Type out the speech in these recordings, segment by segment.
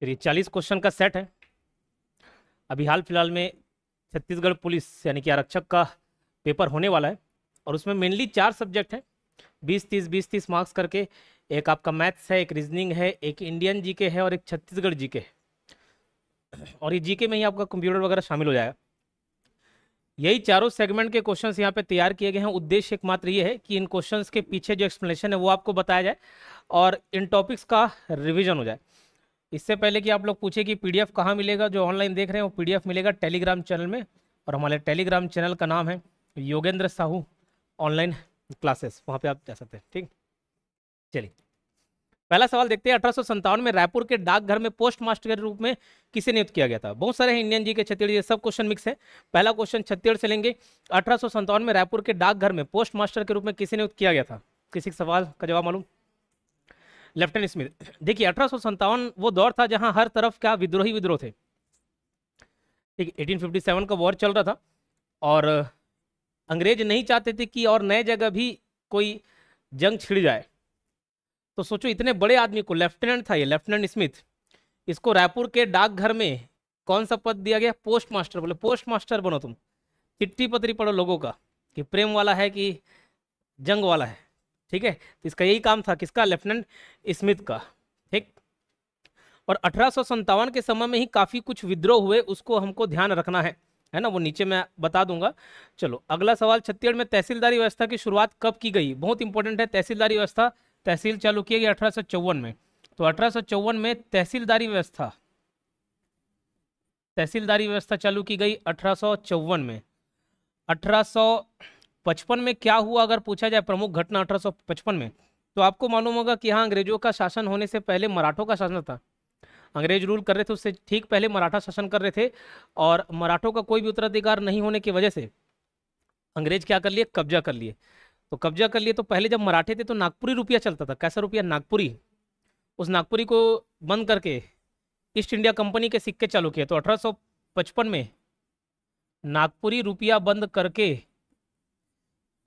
फिर ये 40 क्वेश्चन का सेट है। अभी हाल फिलहाल में छत्तीसगढ़ पुलिस यानी कि आरक्षक का पेपर होने वाला है और उसमें मेनली 4 सब्जेक्ट हैं, 20-30 मार्क्स करके। एक आपका मैथ्स है, एक रीजनिंग है, एक इंडियन जीके है और एक छत्तीसगढ़ जीके है। और ये जीके में ही आपका कंप्यूटर वगैरह शामिल हो जाएगा। यही चारों सेगमेंट के क्वेश्चंस यहाँ पे तैयार किए गए हैं। उद्देश्य एकमात्र ये है कि इन क्वेश्चंस के पीछे जो एक्सप्लेनेशन है वो आपको बताया जाए और इन टॉपिक्स का रिवीजन हो जाए। इससे पहले कि आप लोग पूछे कि पीडीएफ कहाँ मिलेगा, जो ऑनलाइन देख रहे हैं वो पीडीएफ मिलेगा टेलीग्राम चैनल में, और हमारे टेलीग्राम चैनल का नाम है योगेंद्र साहू ऑनलाइन क्लासेस, वहाँ पे आप जा सकते हैं। ठीक, चलिए पहला सवाल देखते हैं। 1857 में रायपुर के डाकघर में पोस्ट मास्टर के रूप में किसे नियुक्त किया गया था? बहुत सारे हैं, इंडियन जी के, छत्तीसगढ़ जी, सब क्वेश्चन मिक्स है। पहला क्वेश्चन छत्तीसगढ़ से लेंगे। 1857 में रायपुर के डाकघर में पोस्ट मास्टर के रूप में किसे नियुक्त किया गया था? किसी सवाल का जवाब मालूम? Lieutenant Smith. देखिए 1857 वो दौर था जहां हर तरफ क्या विद्रोह थे। ठीक, 1857 का वॉर चल रहा था और अंग्रेज नहीं चाहते थे कि और नए जगह भी कोई जंग छिड़ जाए। तो सोचो इतने बड़े आदमी को, लेफ्टिनेंट था ये, लेफ्टिनेंट स्मिथ, इसको रायपुर के डाकघर में कौन सा पद दिया गया? Post master. बोले पोस्ट मास्टर बनो तुम, चिट्ठी पत्री पढ़ो लोगों का कि प्रेम वाला है कि जंग वाला है। ठीक है, तो इसका यही काम था, किसका? लेफ्टिनेंट स्मिथ का। ठीक, और 1857 के समय में ही काफी कुछ विद्रोह हुए, उसको हमको ध्यान रखना है ना, वो नीचे मैं बता दूंगा। चलो अगला सवाल, छत्तीसगढ़ में तहसीलदारी व्यवस्था की शुरुआत कब की गई? बहुत इंपॉर्टेंट है तहसीलदारी व्यवस्था। तहसील चालू किया गया 1854 में। तो 1854 में तहसीलदारी व्यवस्था चालू की गई 1854 में। 1855 में क्या हुआ अगर पूछा जाए प्रमुख घटना 1855 में, तो आपको मालूम होगा कि यहाँ अंग्रेजों का शासन होने से पहले मराठों का शासन था। अंग्रेज रूल कर रहे थे, उससे ठीक पहले मराठा शासन कर रहे थे, और मराठों का कोई भी उत्तराधिकार नहीं होने की वजह से अंग्रेज क्या कर लिए? कब्जा कर लिए। तो कब्जा कर लिए तो पहले जब मराठे थे तो नागपुरी रुपया चलता था। कैसा रुपया? नागपुरी। उस नागपुरी को बंद करके ईस्ट इंडिया कंपनी के सिक्के चालू किए। तो 1855 में नागपुरी रुपया बंद करके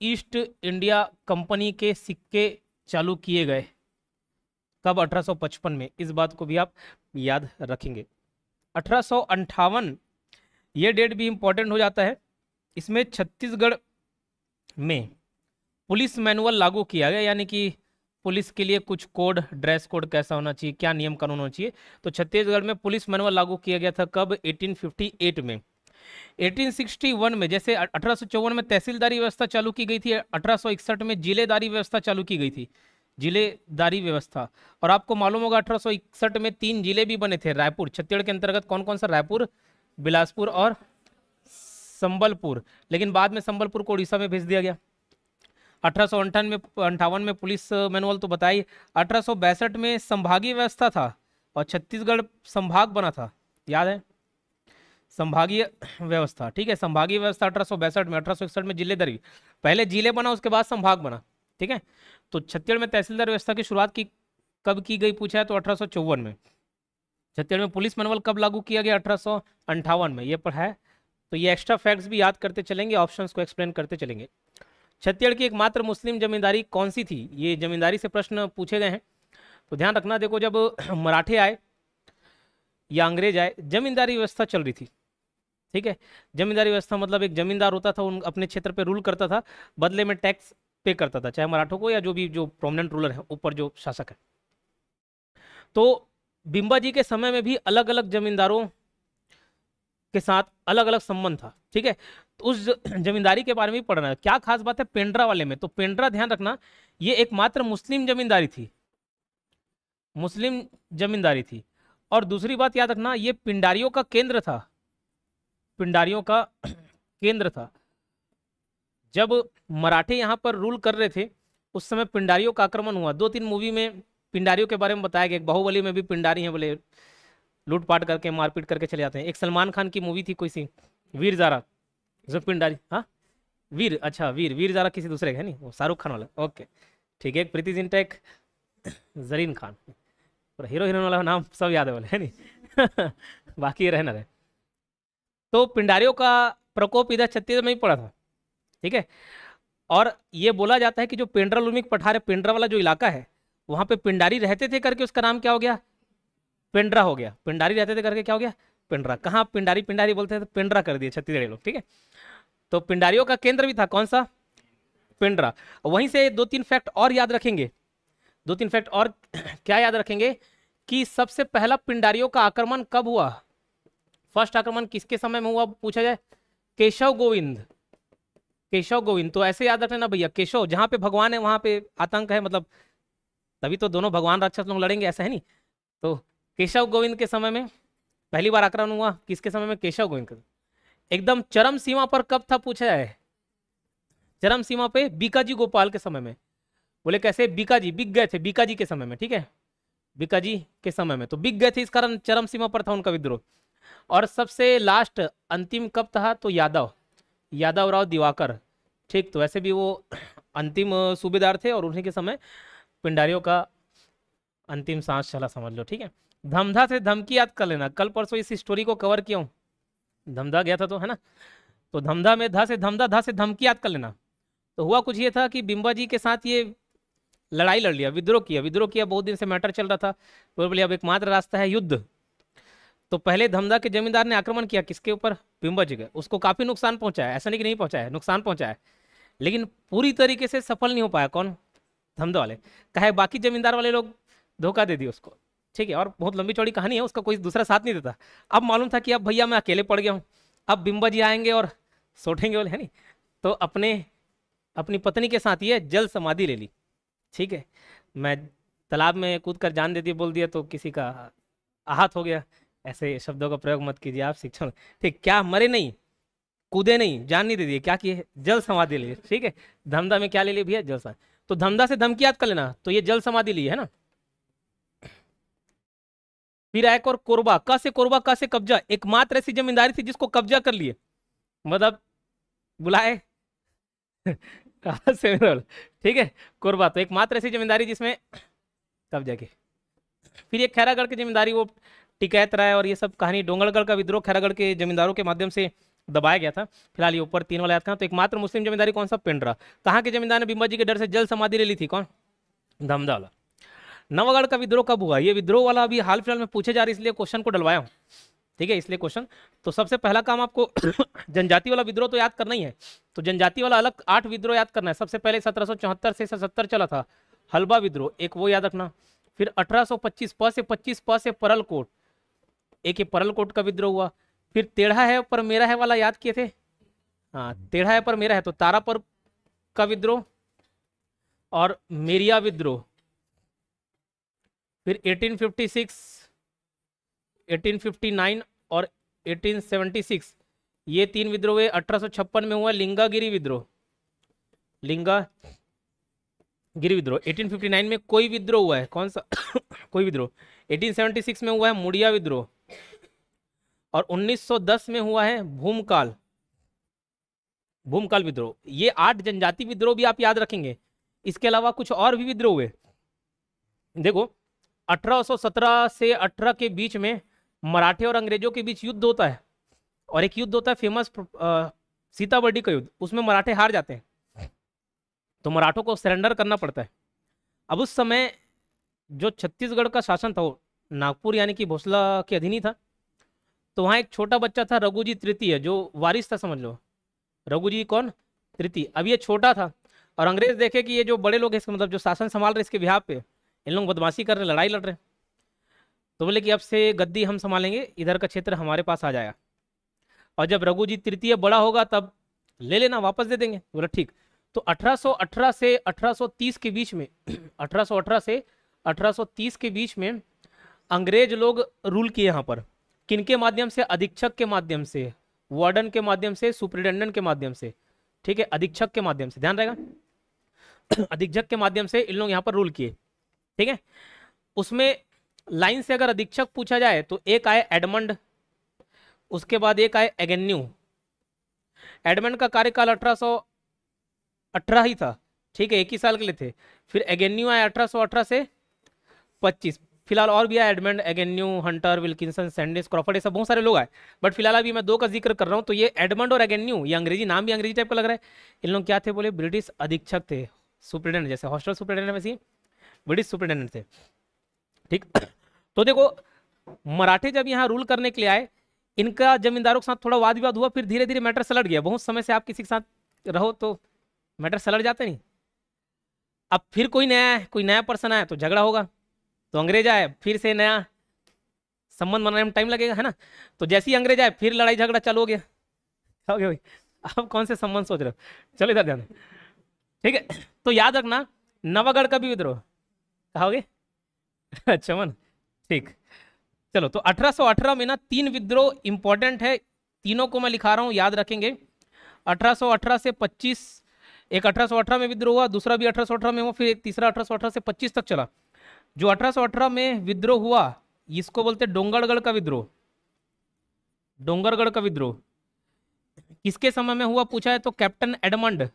ईस्ट इंडिया कंपनी के सिक्के चालू किए गए। कब? 1855 में। इस बात को भी आप याद रखेंगे। 1858 ये डेट भी इंपॉर्टेंट हो जाता है। इसमें छत्तीसगढ़ में पुलिस मैनुअल लागू किया गया, यानी कि पुलिस के लिए कुछ कोड, ड्रेस कोड कैसा होना चाहिए, क्या नियम कानून होना चाहिए। तो छत्तीसगढ़ में पुलिस मैनुअल लागू किया गया था। कब? 1858 में। 1861 में, जैसे 1854 में तहसीलदारी व्यवस्था चालू की गई थी, 1861 में जिलेदारी व्यवस्था चालू की गई थी। जिलेदारी व्यवस्था। और आपको मालूम होगा 1861 में 3 जिले भी बने थे रायपुर, छत्तीसगढ़ के अंतर्गत। कौन कौन सा? रायपुर, बिलासपुर और संबलपुर। लेकिन बाद में संबलपुर को उड़ीसा में भेज दिया गया। 1858 में पुलिस मैनुअल तो बताइए। 1862 में संभागीय व्यवस्था था और छत्तीसगढ़ संभाग बना था, याद है? संभागीय व्यवस्था। ठीक है, संभागीय व्यवस्था 1862 में। 1861 में जिलेदारी, पहले जिले बना उसके बाद संभाग बना। ठीक है, तो छत्तीसगढ़ में तहसीलदार व्यवस्था की शुरुआत की कब की गई पूछा है तो 1854 में। छत्तीसगढ़ में पुलिस मैनुअल कब लागू किया गया? 1858 में। ये पढ़ा है, तो ये एक्स्ट्रा फैक्ट्स भी याद करते चलेंगे, ऑप्शंस को एक्सप्लेन करते चलेंगे। छत्तीसगढ़ की एकमात्र मुस्लिम जमींदारी कौन सी थी? ये जमींदारी से प्रश्न पूछे गए हैं, तो ध्यान रखना। देखो जब मराठे आए या अंग्रेज आए, जमींदारी व्यवस्था चल रही थी। ठीक है, जमींदारी व्यवस्था मतलब एक जमींदार होता था, उन अपने क्षेत्र पे रूल करता था, बदले में टैक्स पे करता था, चाहे मराठों को या जो प्रोमिनेंट रूलर है, ऊपर जो शासक है। तो बिंबा जी के समय में भी अलग अलग जमींदारों के साथ अलग अलग संबंध था। ठीक है, तो उस जमींदारी के बारे में भी पढ़ना है। क्या खास बात है पेंड्रा वाले में? तो पेंड्रा ध्यान रखना, ये एकमात्र मुस्लिम जमींदारी थी, मुस्लिम जमींदारी थी। और दूसरी बात याद रखना, ये पिंडारियों का केंद्र था, पिंडारियों का केंद्र था। जब मराठे यहाँ पर रूल कर रहे थे उस समय पिंडारियों का आक्रमण हुआ। 2-3 मूवी में पिंडारियों के बारे में बताया गया। बाहुबली में भी पिंडारी हैं, बोले लूटपाट करके मारपीट करके चले जाते हैं। एक सलमान खान की मूवी थी कोई सी, वीर ज़ारा, जो पिंडारी, हाँ वीर, अच्छा वीर ज़ारा किसी दूसरे का है, नहीं वो शाहरुख खान वाला। ओके ठीक है, एक प्रीति जिंटा, एक जरीन खान, और हीरो हीरोइन वाला नाम सब याद है बोले, है नहीं बाकी ये रहना रहे। तो पिंडारियों का प्रकोप इधर छत्तीसगढ़ में ही पड़ा था। ठीक है, और ये बोला जाता है कि जो पेंड्रा लुमिक पठार है, पेंड्रा वाला जो इलाका है, वहां पे पिंडारी रहते थे करके उसका नाम क्या हो गया? पेंड्रा हो गया, पिंडारी रहते थे करके क्या हो गया, पिंडरा। कहाँ पिंडारी पिंडारी बोलते थे, तो पिंडरा कर दिए छत्तीसगढ़ी लोग, ठीक है। तो पिंडारियों का केंद्र भी था कौन सा, पिंडरा। वहीं से दो तीन फैक्ट और याद रखेंगे, दो तीन फैक्ट और क्या याद रखेंगे कि सबसे पहला पिंडारियों का आक्रमण कब हुआ, फर्स्ट आक्रमण किसके समय में हुआ पूछा जाए, केशव गोविंद, केशव गोविंद। तो ऐसे याद रखना भैया, केशव जहां पे भगवान है वहां पे आतंक है, मतलब तभी तो दोनों भगवान राक्षस लोग लड़ेंगे, ऐसा है नहीं। तो केशव गोविंद के समय में पहली बार आक्रमण हुआ, किसके समय में, केशव गोविंद के। एकदम चरम सीमा पर कब था पूछा जाए, चरम सीमा पे बीकाजी गोपाल के समय में। बोले कैसे, बीकाजी बिक गए थे बीकाजी के समय में, ठीक है, बीकाजी के समय में तो बिक गए थे, इस कारण चरम सीमा पर था उनका विद्रोह। और सबसे लास्ट अंतिम कब था, तो यादव, यादव राव दिवाकर, ठीक। तो ऐसे भी वो अंतिम सूबेदार थे और उन्हीं के समय पिंडारियों का अंतिम सांस चला, समझ लो, ठीक है। धमधा से धमकी याद कर लेना, कल परसों इस स्टोरी को कवर किया हूँ, धमधा गया था तो, है ना। तो धमधा में धा से धमधा, धा से धमकी याद कर लेना। तो हुआ कुछ ये था कि बिंबा जी के साथ ये लड़ाई लड़ लिया, विद्रोह किया, विद्रोह किया, बहुत दिन से मैटर चल रहा था। तो बोले अब एकमात्र रास्ता है युद्ध। तो पहले धमधा के जमींदार ने आक्रमण किया किसके ऊपर, बिंबा जी के, उसको काफी नुकसान पहुंचाया, ऐसा नहीं कि नहीं पहुंचाया, नुकसान पहुंचाया, लेकिन पूरी तरीके से सफल नहीं हो पाया। कौन, धमधा वाले, कहे बाकी जमींदार वाले लोग धोखा दे दिया उसको, ठीक है। और बहुत लंबी चौड़ी कहानी है, उसका कोई दूसरा साथ नहीं देता। अब मालूम था कि अब भैया मैं अकेले पड़ गया हूँ, अब बिंबा जी आएंगे और सोटेंगे बोले, है नहीं। तो अपनी पत्नी के साथ ये जल समाधि ले ली, ठीक है। मैं तालाब में कूद कर जान दे दी बोल दिया तो किसी का आहत हो गया, ऐसे शब्दों का प्रयोग मत कीजिए आप, शिक्षण, ठीक। क्या मरे नहीं, कूदे नहीं, जान नहीं दे दिए, क्या किए, जल समाधि लिए, ठीक है। धमधा में क्या ले लिए भैया, जल समाधि। तो धमधा से धमकी याद कर लेना, तो ये जल समाधि ली है ना। फिर एक और कोरबा, कोरबा का से कब्जा, एकमात्र ऐसी जमींदारी थी जिसको कब्जा कर लिए, मतलब बुलाए कहा से मिनरल, ठीक है। कोरबा तो एकमात्र ऐसी जमींदारी जिसमें कब्जा की। फिर ये खैरागढ़ की जमींदारी, वो टिकैत राय और ये सब कहानी, डोंगरगढ़ का विद्रोह खैरागढ़ के जमींदारों के माध्यम से दबाया गया था। फिलहाल ये ऊपर तीन वाला याद था। तो एकमात्र मुस्लिम जमींदारी कौन सा, पेंड्रा। कहाँ के जमींदार ने बिंबा जी के डर से जल समाधि ले ली थी, कौन, धमधा वाला। नवागढ़ का विद्रोह कब हुआ, ये विद्रोह वाला अभी हाल फिलहाल में पूछे जा रहे, इसलिए क्वेश्चन को डलवाया हूँ, ठीक है, इसलिए क्वेश्चन। तो सबसे पहला काम आपको जनजाति वाला विद्रोह तो याद करना ही है। तो जनजाति वाला अलग 8 विद्रोह याद करना है। सबसे पहले 1774 से 77 चला था हलबा विद्रोह, एक वो याद रखना। फिर 1825 प से परलकोट, एक ये परलकोट का विद्रोह हुआ। फिर टेढ़ा है पर मेरा है वाला याद किए थे, हाँ, टेढ़ा है पर मेरा है, तो तारापर का विद्रोह और मेरिया विद्रोह। फिर 1856, 1859 और 1876, ये 3 विद्रोह हुए। 1856 में हुआ लिंगागिरी विद्रोह, लिंगागिरी विद्रोह। 1859 में कोई विद्रोह हुआ है, कौन सा कोई विद्रोह। 1876 में हुआ है मुड़िया विद्रोह और 1910 में हुआ है भूमकाल विद्रोह। ये 8 जनजाति विद्रोह भी आप याद रखेंगे। इसके अलावा कुछ और भी विद्रोह हुए, देखो 1817 से 18 के बीच में मराठे और अंग्रेजों के बीच युद्ध होता है, और एक युद्ध होता है फेमस सीताबर्डी का युद्ध, उसमें मराठे हार जाते हैं, तो मराठों को सरेंडर करना पड़ता है। अब उस समय जो छत्तीसगढ़ का शासन था वो नागपुर यानी कि भोसला के अधीन ही था। तो वहाँ एक छोटा बच्चा था रघुजी तृतीय, जो वारिस था, समझ लो रघुजी कौन, तृतीय। अब ये छोटा था और अंग्रेज देखे कि ये जो बड़े लोग हैं, इसका मतलब जो शासन संभाल रहे इसके बिहार पे, इन लोग बदमाशी कर रहे, लड़ाई लड़ रहे, तो बोले कि अब से गद्दी हम संभालेंगे, इधर का क्षेत्र हमारे पास आ जाएगा, और जब रघुजी तृतीय बड़ा होगा तब ले लेना, वापस दे देंगे। बोला ठीक। तो 1818 से 1830 के बीच में 1818 से 1830 के बीच में अंग्रेज लोग रूल किए यहाँ पर, किनके माध्यम से, अधीक्षक के माध्यम से, वार्डन के माध्यम से, सुपरिटेंडेंट के माध्यम से, ठीक है, अधीक्षक के माध्यम से, ध्यान रहेगा अधीक्षक के माध्यम से इन लोग यहाँ पर रूल किए, ठीक है। उसमें लाइन से अगर अधीक्षक पूछा जाए तो एक आए एडमंड, उसके बाद एक आए एगेन्यू। एडमंड का कार्यकाल 1818 ही था, ठीक है, 1 ही साल के लिए थे। फिर एगेन्यू आए 1818 से 25। फिलहाल और भी आए एडमंड, एगेन्यू, हंटर, विल्किंसन, सैंडिस, क्रॉफर्ड, ये सब बहुत सारे लोग आए, बट फिलहाल अभी मैं 2 का जिक्र कर रहा हूँ। तो ये एडमंड और एगेन्यू, ये अंग्रेजी नाम भी अंग्रेजी टाइप का लग रहा है। इन लोग क्या थे, बोले ब्रिटिश अधीक्षक थे, सुपरिटेंडेंट, जैसे हॉस्टल सुपरिटेंडेंट वैसे ब्रिटिश सुपरिटेंडेंट थे, ठीक। तो देखो मराठे जब यहाँ रूल करने के लिए आए, इनका जमींदारों के साथ थोड़ा वाद विवाद हुआ, फिर धीरे धीरे मैटर सलट गया। बहुत समय से आप किसी के साथ रहो तो मैटर सलट जाते नहीं। अब फिर कोई नया पर्सन आया तो झगड़ा होगा, तो अंग्रेज आए फिर से नया संबंध बनाने में टाइम लगेगा, है ना। तो जैसे ही अंग्रेज आए फिर लड़ाई झगड़ा चालू हो गया। हो गया भाई, अब कौन से संबंध सोच रहे हो, चलो इधर ध्यान। ठीक है, तो याद रखना नवागढ़ का भी विद्रोह कहोगे। अच्छा मन, ठीक। चलो, तो 1818 में ना 3 विद्रोह इंपॉर्टेंट है, तीनों को मैं लिखा रहा हूं, याद रखेंगे। 1818 से 25, एक 1818 में विद्रोह हुआ, दूसरा भी 1818 में हुआ, फिर एक तीसरा 1818 से 25 तक चला। जो 1818 में विद्रोह हुआ इसको बोलते हैं डोंगरगढ़ का विद्रोह। डोंगरगढ़ का विद्रोह किसके समय में हुआ पूछा है तो कैप्टन एडमंड,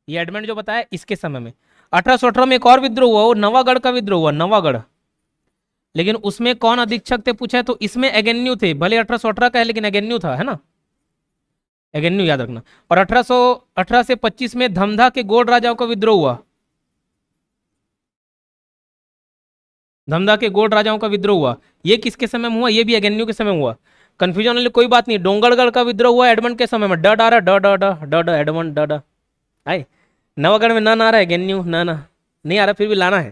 ये एडमंड जो बताया इसके समय में। 1818 में एक और विद्रोह हुआ, वो नवागढ़ का विद्रोह हुआ, नवागढ़। लेकिन उसमें कौन अधीक्षक थे पूछा है तो इसमें एगेन्यू थे, भले 1818 का है लेकिन एगेन्यू था, है ना, एगेन्यू याद रखना। और 1818 से 25 में धमधा के गोंड राजाओं का विद्रोह हुआ, धमधा के गोंड राजाओं का विद्रोह हुआ। ये किसके समय में हुआ, ये भी एगेन्यू के समय में हुआ। कंफ्यूजन वाली कोई बात नहीं, डोंगरगढ़ का विद्रोह हुआ एडमंड के समय में, ड आ रहा, ड ड ड ड एडमंड ड ड आई। नवागढ़ में ना आ रहा है एगेन्यू, ना नहीं आ रहा, फिर भी लाना है।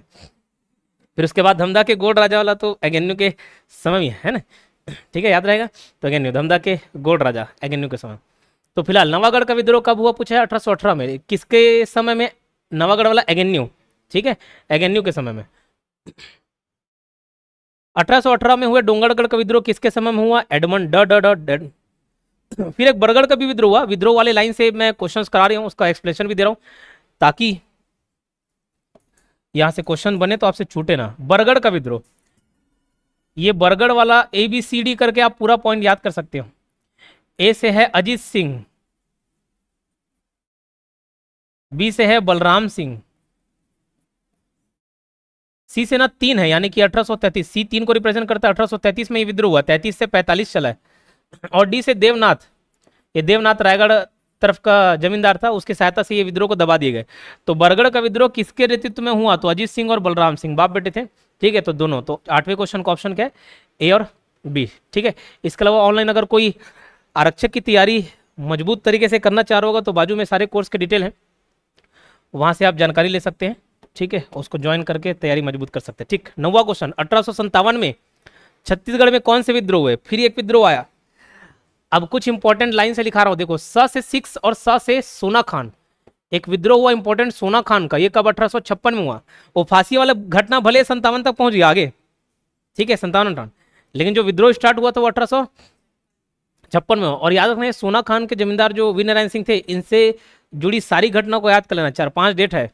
फिर उसके बाद धमधा के गोंड राजा वाला तो एगेन्यू के समय में है ना, ठीक है, याद रहेगा। तो एगेन्यू, धमधा के गोंड राजा एगेन्यू के समय। तो फिलहाल नवागढ़ का विद्रोह कब हुआ पूछा है 1818 में, किसके समय में, नवागढ़ वाला एगेन्यू, ठीक है, एगेन्यू के समय में। 1818 में हुए डोंगरगढ़ का विद्रोह किसके समय में हुआ, एडमंड ड ड ड ड। फिर एक बरगढ़ का भी विद्रोह हुआ, विद्रोह वाले लाइन से मैं क्वेश्चंस करा रही हूँ, उसका एक्सप्लेनेशन भी दे रहा हूँ ताकि यहां से क्वेश्चन बने तो आपसे छूटे ना। बरगढ़ का विद्रोह, ये बरगढ़ वाला ABCD करके आप पूरा पॉइंट याद कर सकते हो। ए से है अजीत सिंह, बी से है बलराम सिंह, सी से ना 3 है यानी कि 1833, सी 3 को रिप्रेजेंट करता है। 1833 में ये विद्रोह हुआ, 33 से 45 चला है। और डी से देवनाथ, ये देवनाथ रायगढ़ तरफ का जमींदार था, उसकी सहायता से ये विद्रोह को दबा दिए गए। तो बरगढ़ का विद्रोह किसके नेतृत्व में हुआ तो अजीत सिंह और बलराम सिंह बाप बेटे थे, ठीक है। तो दोनों, तो 8वें क्वेश्चन का ऑप्शन क्या है, ए और बी, ठीक है। इसके अलावा ऑनलाइन अगर कोई आरक्षक की तैयारी मजबूत तरीके से करना चाह रहा होगा तो बाजू में सारे कोर्स के डिटेल है, वहां से आप जानकारी ले सकते हैं, ठीक है, उसको ज्वाइन करके तैयारी मजबूत कर सकते हैं, ठीक। 9वां क्वेश्चन, 1857 में छत्तीसगढ़ में कौन से विद्रोह हुए, फिर एक विद्रोह आया। अब कुछ इंपॉर्टेंट लाइन से लिखा रहा हूं, देखो, स से 6 और स से सोना खान, एक विद्रोह हुआ इंपॉर्टेंट सोना खान का, ये कब 1856 में हुआ। वो फांसी वाला घटना भले 57 तक पहुंच गया आगे, ठीक है, 57, लेकिन जो विद्रोह स्टार्ट हुआ था वो 1856 में। और याद रखना सोना खान के जमींदार जो वीर नारायण सिंह थे, इनसे जुड़ी सारी घटना को याद कर लेना, 4-5 डेट है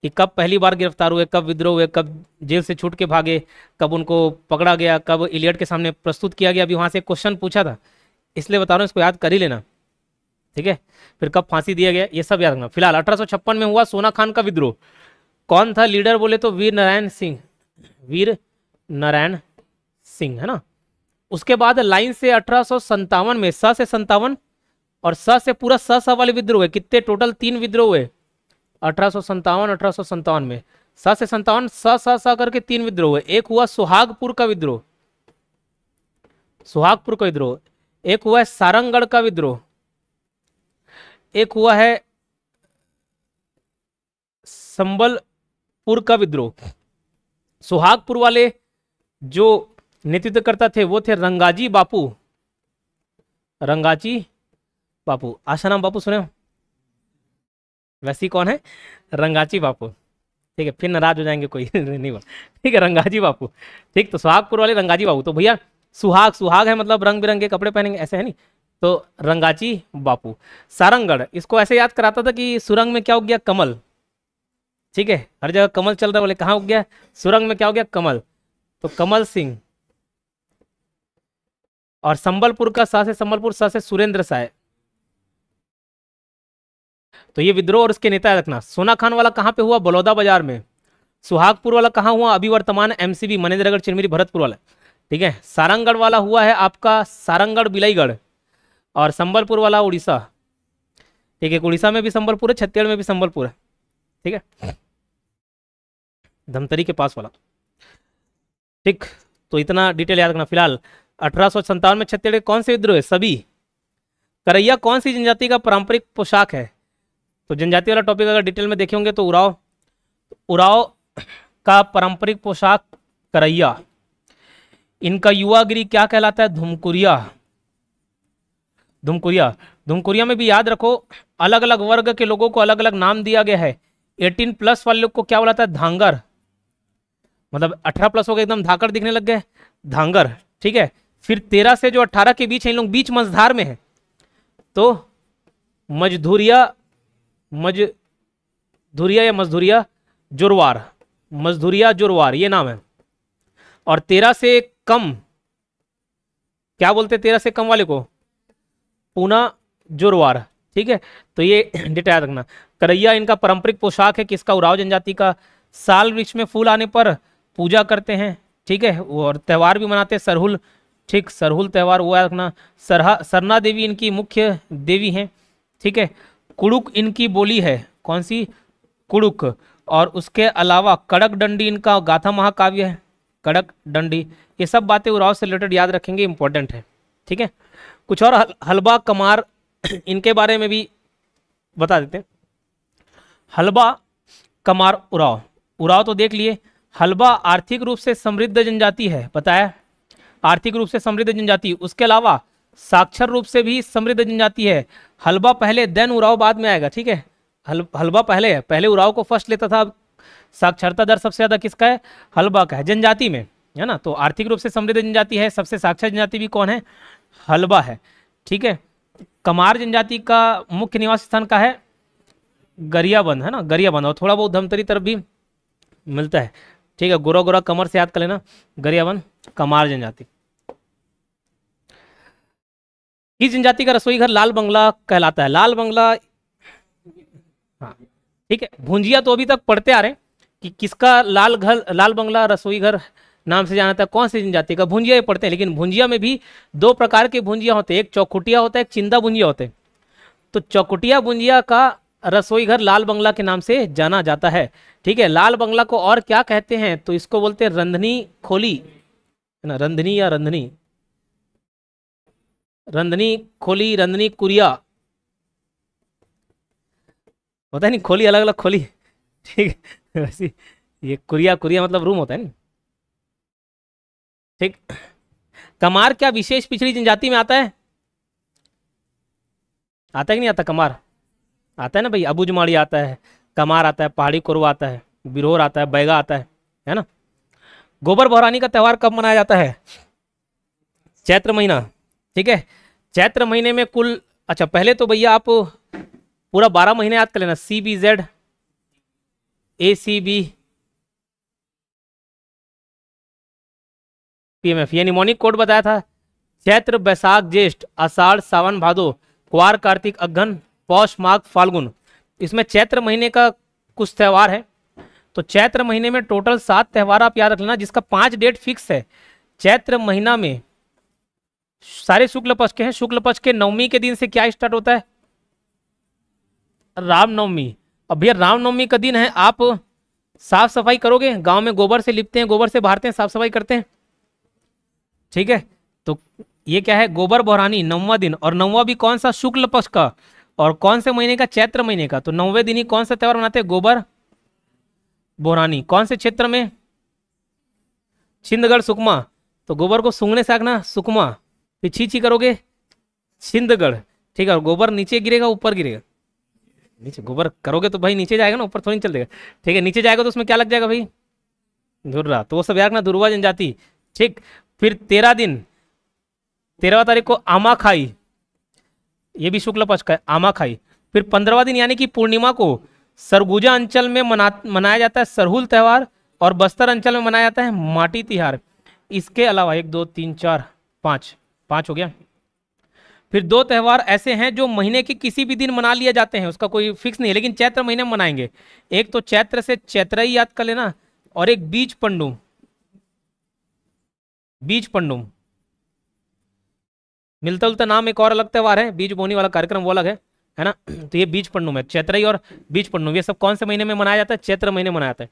कि कब पहली बार गिरफ्तार हुए, कब विद्रोह हुए, कब जेल से छूट के भागे, कब उनको पकड़ा गया, कब इलियट के सामने प्रस्तुत किया गया। अभी वहां से क्वेश्चन पूछा था इसलिए बता रहा हूँ, इसको याद कर ही लेना, ठीक है। फिर कब फांसी दिया गया ये सब याद रखना। फिलहाल 1856 में हुआ सोना खान का विद्रोह, कौन था लीडर बोले तो वीर नारायण सिंह, वीर नारायण सिंह, है ना। उसके बाद लाइन से 1857 में स से 57 और स से पूरा स वाले विद्रोह है, कितने टोटल 3 विद्रोह हुए 1857 में, स से 57 स करके 3 विद्रोह हुए। एक हुआ सुहागपुर का विद्रोह, सुहागपुर का विद्रोह, एक हुआ है सारंगगढ़ का विद्रोह, एक हुआ है संबलपुर का विद्रोह। सुहागपुर वाले जो नेतृत्व करता थे वो थे रंगाजी बापू, रंगाजी बापू, आशाराम बापू सुने हो, वैसे ही कौन है, रंगाची बापू, ठीक है, फिर नाराज हो जाएंगे कोई नहीं बोल, ठीक है, रंगाजी बापू, ठीक। तो सुहागपुर वाले रंगाजी बापू, तो भैया सुहाग है मतलब रंग बिरंगे कपड़े पहनेंगे ऐसे है नहीं, तो रंगाची बापू। सारंगगढ़, इसको ऐसे याद कराता था कि सुरंग में क्या हो गया, कमल, ठीक है, हर जगह कमल चल रहा, बोले कहाँ हो गया, सुरंग में क्या हो गया, कमल, तो कमल सिंह। और संबलपुर का सा से संबलपुर, सा से सुरेंद्र साय। तो ये विद्रोह और इसके नेता रखना। सोना खान वाला कहाँ पे हुआ, बलौदा बाजार में। सुहागपुर वाला कहाँ हुआ, अभी वर्तमान MCB मनेन्द्रगढ़ चिरमिरी भरतपुर वाला, ठीक है। सारंगगढ़ वाला हुआ है आपका सारंगगढ़ बिलाईगढ़, और संबलपुर वाला उड़ीसा, ठीक है, उड़ीसा में भी संबलपुर है, छत्तीसगढ़ में भी संबलपुर है, ठीक है, धमतरी के पास वाला, ठीक। तो इतना डिटेल याद रखना। फिलहाल 1857 में छत्तीसगढ़ के कौन से विद्रोह है? सभी। करैया कौन सी जनजाति का पारंपरिक पोशाक है? तो जनजाति वाला टॉपिक अगर डिटेल में देखे होंगे तो उराव, उराव का पारंपरिक पोशाक करैया। इनका युवागिरी क्या कहलाता है? धुमकुरिया। धुमकुरिया। धुमकुरिया में भी याद रखो अलग अलग वर्ग के लोगों को अलग अलग नाम दिया गया है। 18+ वाले लोग को क्या बोलाता है? धांगर। मतलब 18+ हो गए एकदम धाकड़ दिखने लग गए, धांगर। ठीक है। फिर 13 से जो 18 के बीच है, इन लोग बीच मझधार में है, तो मजधुरिया, मजधुरिया या मजधुरिया जुरवार, मजधुरिया जुरवार ये नाम है। और 13 से कम क्या बोलते हैं? 13 से कम वाले को पूना जुरवार। ठीक है, तो ये डेटा याद रखना। करैया इनका पारंपरिक पोशाक है किसका? उराव जनजाति का। साल वृक्ष में फूल आने पर पूजा करते हैं। ठीक है, और त्यौहार भी मनाते हैं, सरहुल। ठीक, सरहुल त्यौहार वो याद रखना। सरना देवी इनकी मुख्य देवी हैं। ठीक है, कुड़ुक इनकी बोली है। कौन सी? कुड़ुक। और उसके अलावा कड़क डंडी इनका गाथा महाकाव्य है, कड़क डंडी। ये सब बातें उराव से रिलेटेड याद रखेंगे, इंपॉर्टेंट है। ठीक है, कुछ और हलबा कमार इनके बारे में भी बता देते हैं। हलबा कमार उराव, उराव तो देख लिए। हलबा आर्थिक रूप से समृद्ध जनजाति है, बताया, आर्थिक रूप से समृद्ध जनजाति। उसके अलावा साक्षर रूप से भी समृद्ध जनजाति है। हलबा पहले, देन उराव बाद में आएगा। ठीक है, हलबा पहले है, पहले उराव को फर्स्ट लेता था। साक्षरता दर सबसे ज्यादा किसका है? हलबा का है जनजाति में, है ना। तो आर्थिक रूप से समृद्ध जनजाति है। सबसे साक्षर जनजाति भी कौन है? हलबा है। ठीक है, कमार जनजाति का मुख्य निवास स्थान का है? गरियाबंद, है ना, गरियाबंद। और थोड़ा बहुत धमतरी तरफ भी मिलता है। ठीक है, गोरा गोरा कमर से याद कर लेना, गरियाबंद कमार जनजाति। इस जनजाति का रसोई घर लाल बंगला कहलाता है। लाल बंगला, हाँ ठीक है। भुंजिया तो अभी तक पढ़ते आ रहे हैं कि किसका लाल बंगला रसोई घर नाम से जाना था, कौन सी जनजाति का? भुंजिया ये पढ़ते हैं। लेकिन भुंजिया में भी दो प्रकार के भुंजिया होते हैं, एक चौकुटिया होता है, एक चिंदा भुंजिया होते हैं। तो चौकुटिया भुंजिया का रसोई घर लाल बंगला के नाम से जाना जाता है। ठीक है, लाल बंगला को और क्या कहते हैं? तो इसको बोलते हैं रंधनी खोली, है ना, रंधनी या रंधनी, रंधनी खोली, रंधनी कुरिया, होता है नहीं, खोली अलग अलग खोली। ठीक है, वैसे ये कुरिया, कुरिया मतलब रूम होता है ना। ठीक, कमार क्या विशेष पिछड़ी जनजाति में आता है? आता है कि नहीं आता? कमार आता है ना भाई, अबुझमाड़ी आता है, कमार आता है, पहाड़ी कोरवा आता है, बिरोर आता है, बैगा आता है ना। गोबर बहरानी का त्यौहार कब मनाया जाता है? चैत्र महीना। ठीक है, चैत्र महीने में कुल, अच्छा पहले तो भैया आप पूरा 12 महीने याद कर लेना। CBZ ACB PMF, ये निमोनिक कोड बताया था। चैत्र, बैसाख, ज्येष्ठ, आषाढ़, सावन, भादो, क्वार, कार्तिक, अगहन, पौष, माघ, फाल्गुन। इसमें चैत्र महीने का कुछ त्यौहार है। तो चैत्र महीने में टोटल 7 त्यौहार आप याद रख लेना, जिसका 5 डेट फिक्स है। चैत्र महीना में सारे शुक्ल पक्ष के हैं। शुक्ल पक्ष के नवमी के दिन से क्या स्टार्ट होता है? रामनवमी। अब भैया रामनवमी का दिन है, आप साफ सफाई करोगे? गांव में गोबर से लिपते हैं, गोबर से बहारते हैं, साफ सफाई करते हैं। ठीक है, तो ये क्या है? गोबर बहरानी, 9वां दिन। और 9वां भी कौन सा? शुक्ल पक्ष का। और कौन से महीने का? चैत्र महीने का। तो 9वें दिन ही कौन सा त्यौहार मनाते हैं? गोबर बहरानी। कौन से क्षेत्र में? छिंदगढ़, सुकमा। तो गोबर को सूंघने से आगना सुकमा, फिर छी करोगे छिंदगढ़। ठीक है, और गोबर नीचे गिरेगा ऊपर गिरेगा? नीचे। गोबर करोगे तो भाई नीचे जाएगा ना, ऊपर थोड़ी चल देगा। ठीक है, नीचे जाएगा तो उसमें क्या लग जाएगा भाई? धुर्रा। तो वो सब याद रखना, धुर्वा जनजाति। ठीक, फिर 13 दिन, 13वां तारीख को आमा खाई, ये भी शुक्ल पक्ष का है, आमा खाई। फिर 15वां दिन यानी कि पूर्णिमा को सरगुजा अंचल में मनाया जाता है सरहुल त्यौहार, और बस्तर अंचल में मनाया जाता है माटी तिहार। इसके अलावा 1 2 3 4 5 हो गया। फिर 2 त्यौहार ऐसे हैं जो महीने के किसी भी दिन मना लिए जाते हैं, उसका कोई फिक्स नहीं है, लेकिन चैत्र महीने में मनाएंगे। एक तो चैत्र से चैत्रई याद कर लेना, और एक बीज पंडुम, बीज पंडुम मिलता जुलता नाम। एक और अलग त्यौहार है, बीज बोनी वाला कार्यक्रम, वो अलग है ना। तो ये बीज पंडुम है, चैत्रई और बीज पंडुम, ये सब कौन से महीने में मनाया जाता है? चैत्र महीने मनाया जाता है।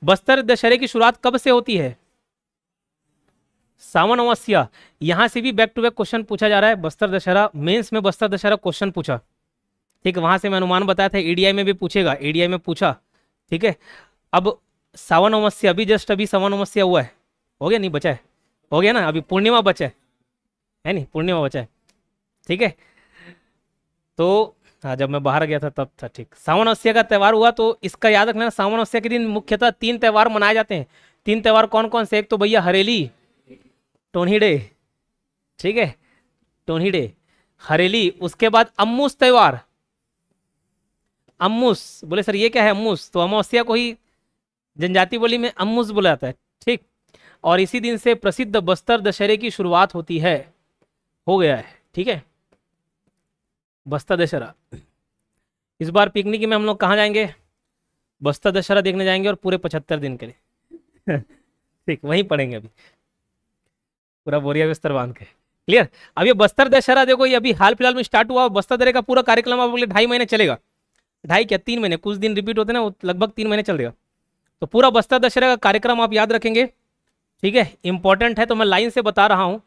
बस्तर दशहरे की शुरुआत कब से होती है? सावन अमावस्या, यहां से भी बैक टू बैक क्वेश्चन पूछा जा रहा है। बस्तर दशहरा मेंस में बस्तर दशहरा क्वेश्चन पूछा, ठीक है, वहां से मैं अनुमान बताया था ईडीआई में भी पूछेगा, ईडीआई में पूछा, ठीक है। अब सावन अमावस्या अभी जस्ट अभी सावन अमावस्या हुआ है, हो गया नहीं बचा है, हो गया ना, अभी पूर्णिमा बचा है नहीं, पूर्णिमा बचा है, ठीक है। तो हाँ, जब मैं बाहर गया था तब था, ठीक। सावन अमावस्या का त्यौहार हुआ, तो इसका याद रखना, सावन अमावस्या के दिन मुख्यतः 3 त्यौहार मनाए जाते हैं। 3 त्यौहार कौन कौन से? एक तो भैया हरेली, टोन्ही डे, ठीक है, टोन्ही डे, हरेली। उसके बाद अम्मूस त्यौहार, अम्मूस, बोले सर ये क्या है अम्मूस? तो अमावस्या को ही जनजाति बोली में अम्मूस बोला जाता है, ठीक। और इसी दिन से प्रसिद्ध बस्तर दशहरे की शुरुआत होती है, हो गया है, ठीक है। बस्तर दशहरा, इस बार पिकनिक में हम लोग कहाँ जाएंगे? बस्तर दशहरा देखने जाएंगे, और पूरे 75 दिन के लिए ठीक, वहीं पढ़ेंगे अभी पूरा बोरिया बिस्तर बांध के, क्लियर। अब ये बस्तर दशहरा देखो, ये अभी हाल फिलहाल में स्टार्ट हुआ। बस्तर दशहरे का पूरा कार्यक्रम आप बोले 2.5 महीने चलेगा, 2.5 क्या 3 महीने, कुछ दिन रिपीट होते हैं ना, वो लगभग 3 महीने चल देगा। तो पूरा बस्तर दशहरे का कार्यक्रम आप याद रखेंगे, ठीक है, इंपॉर्टेंट है, तो मैं लाइन से बता रहा हूँ।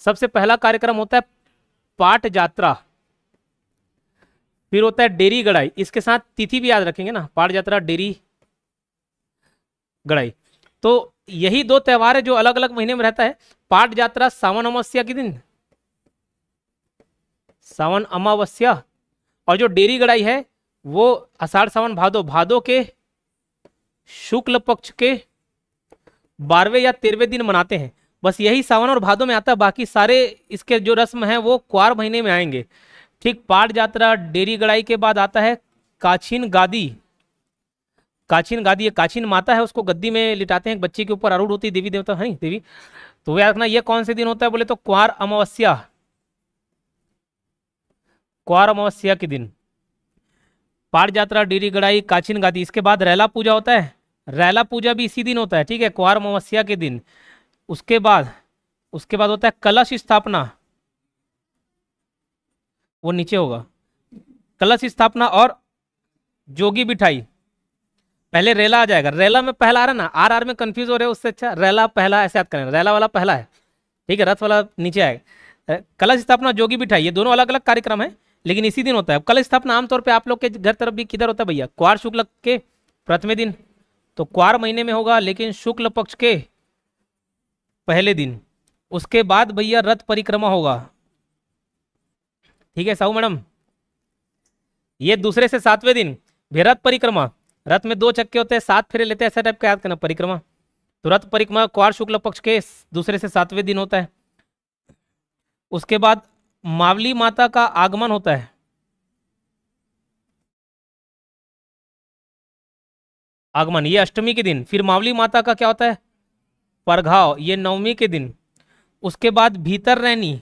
सबसे पहला कार्यक्रम होता है पाट यात्रा, फिर होता है डेरी गड़ाई, इसके साथ तिथि भी याद रखेंगे ना, पाट यात्रा, डेरी गड़ाई। तो यही 2 त्यौहार है जो अलग अलग महीने में रहता है। पाट यात्रा सावन अमावस्या के दिन, सावन अमावस्या, और जो डेरी गड़ाई है वो आषाढ़ सावन भादो, भादो के शुक्ल पक्ष के 12वें या 13वें दिन मनाते हैं। बस यही सावन और भादो में आता है, बाकी सारे इसके जो रस्म है वो क्वार महीने में आएंगे, ठीक। पाट यात्रा, डेरी गड़ाई के बाद आता है काछीन गादी। काछीन गादी, ये काछीन माता है, उसको गद्दी में लिटाते हैं, एक बच्चे के ऊपर आरूढ़ होती है, देवी देवता है देवी। तो याद रखना, ये कौन से दिन होता है बोले तो क्वार अमावस्या, क्वार अमावस्या के दिन पाट यात्रा, डेरी गड़ाई, काछीन गादी। इसके बाद रैला पूजा होता है, रैला पूजा भी इसी दिन होता है, ठीक है, क्वार अमावस्या के दिन। उसके बाद होता है कलश स्थापना, वो नीचे होगा, कलश स्थापना और जोगी बिठाई। पहले रेला आ जाएगा, रेला में पहला आ रहा है ना, आर में कंफ्यूज हो रहे हो, उससे अच्छा रेला पहला ऐसे याद करें, रेला वाला पहला है, ठीक है, रथ वाला नीचे आएगा। कलश स्थापना, जोगी बिठाई, ये दोनों अलग अलग कार्यक्रम है, लेकिन इसी दिन होता है। कलश स्थापना आमतौर पे आप लोग के घर तरफ भी किधर होता है भैया? क्वार शुक्ल के प्रथम दिन, तो क्वार महीने में होगा, लेकिन शुक्ल पक्ष के पहले दिन। उसके बाद भैया रथ परिक्रमा होगा, ठीक है साहू मैडम, ये दूसरे से 7वें दिन रथ परिक्रमा। रथ में 2 चक्के होते हैं, 7 फेरे लेते हैं, ऐसा टाइप का याद करना, परिक्रमा। तो रथ परिक्रमा क्वार शुक्ल पक्ष के दूसरे से 7वें दिन होता है। उसके बाद मावली माता का आगमन होता है, आगमन ये अष्टमी के दिन। फिर मावली माता का क्या होता है? परघाव, ये 9वीं के दिन। उसके बाद भीतर रहनी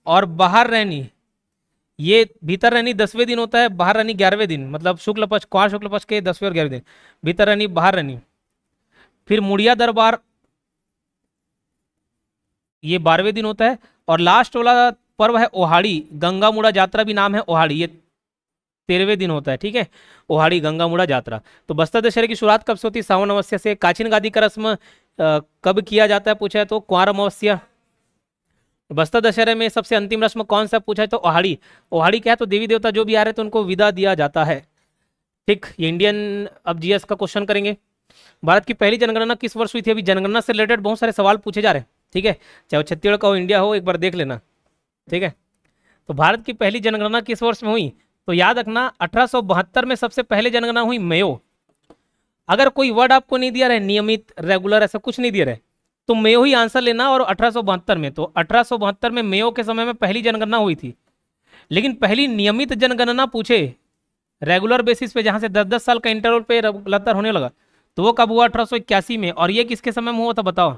और बाहर रहनी, ये भीतर रहनी 10वें दिन होता है, बाहर रहनी 11वें दिन, मतलब शुक्ल पक्ष, क्वार शुक्ल पक्ष के 10वें और 11वें दिन, भीतर रहनी बाहर रहनी। फिर मुड़िया दरबार, ये 12वें दिन होता है। और लास्ट वाला पर्व है ओहाड़ी, गंगा मुड़ा यात्रा भी नाम है ओहाड़ी, ये 13वें दिन होता है, ठीक है, ओहाड़ी गंगा मुड़ा यात्रा। तो बस्तर दशहरे की शुरुआत कब से होती है? सावन अमावस्या से। काछीन गादी का रस्म कब किया जाता है पूछा है तो क्वार अमावस्या। बस्तर दशहरे में सबसे अंतिम रस्म कौन सा पूछा है तो ओहाड़ी। ओहाड़ी क्या है? तो देवी देवता जो भी आ रहे तो उनको विदा दिया जाता है, ठीक। ये इंडियन अब जीएस का क्वेश्चन करेंगे। भारत की पहली जनगणना किस वर्ष हुई थी? अभी जनगणना से रिलेटेड बहुत सारे सवाल पूछे जा रहे हैं, ठीक है, चाहे वो छत्तीसगढ़ का हो, इंडिया हो, एक बार देख लेना, ठीक है। तो भारत की पहली जनगणना किस वर्ष में हुई? तो याद रखना 1872 में सबसे पहले जनगणना हुई, मेयो। अगर कोई वर्ड आपको नहीं दिया रहे, नियमित, रेगुलर, ऐसा कुछ नहीं दिया रहे, तो मेयो ही आंसर लेना। और 1872 में, तो 1872 में मेयो के समय में पहली जनगणना हुई थी। लेकिन पहली नियमित जनगणना पूछे रेगुलर बेसिस पे, जहां से 10-10 साल का इंटरवल पे लगातार होने लगा, तो वो कब हुआ? 1881 में। और ये किसके समय में हुआ था बताओ?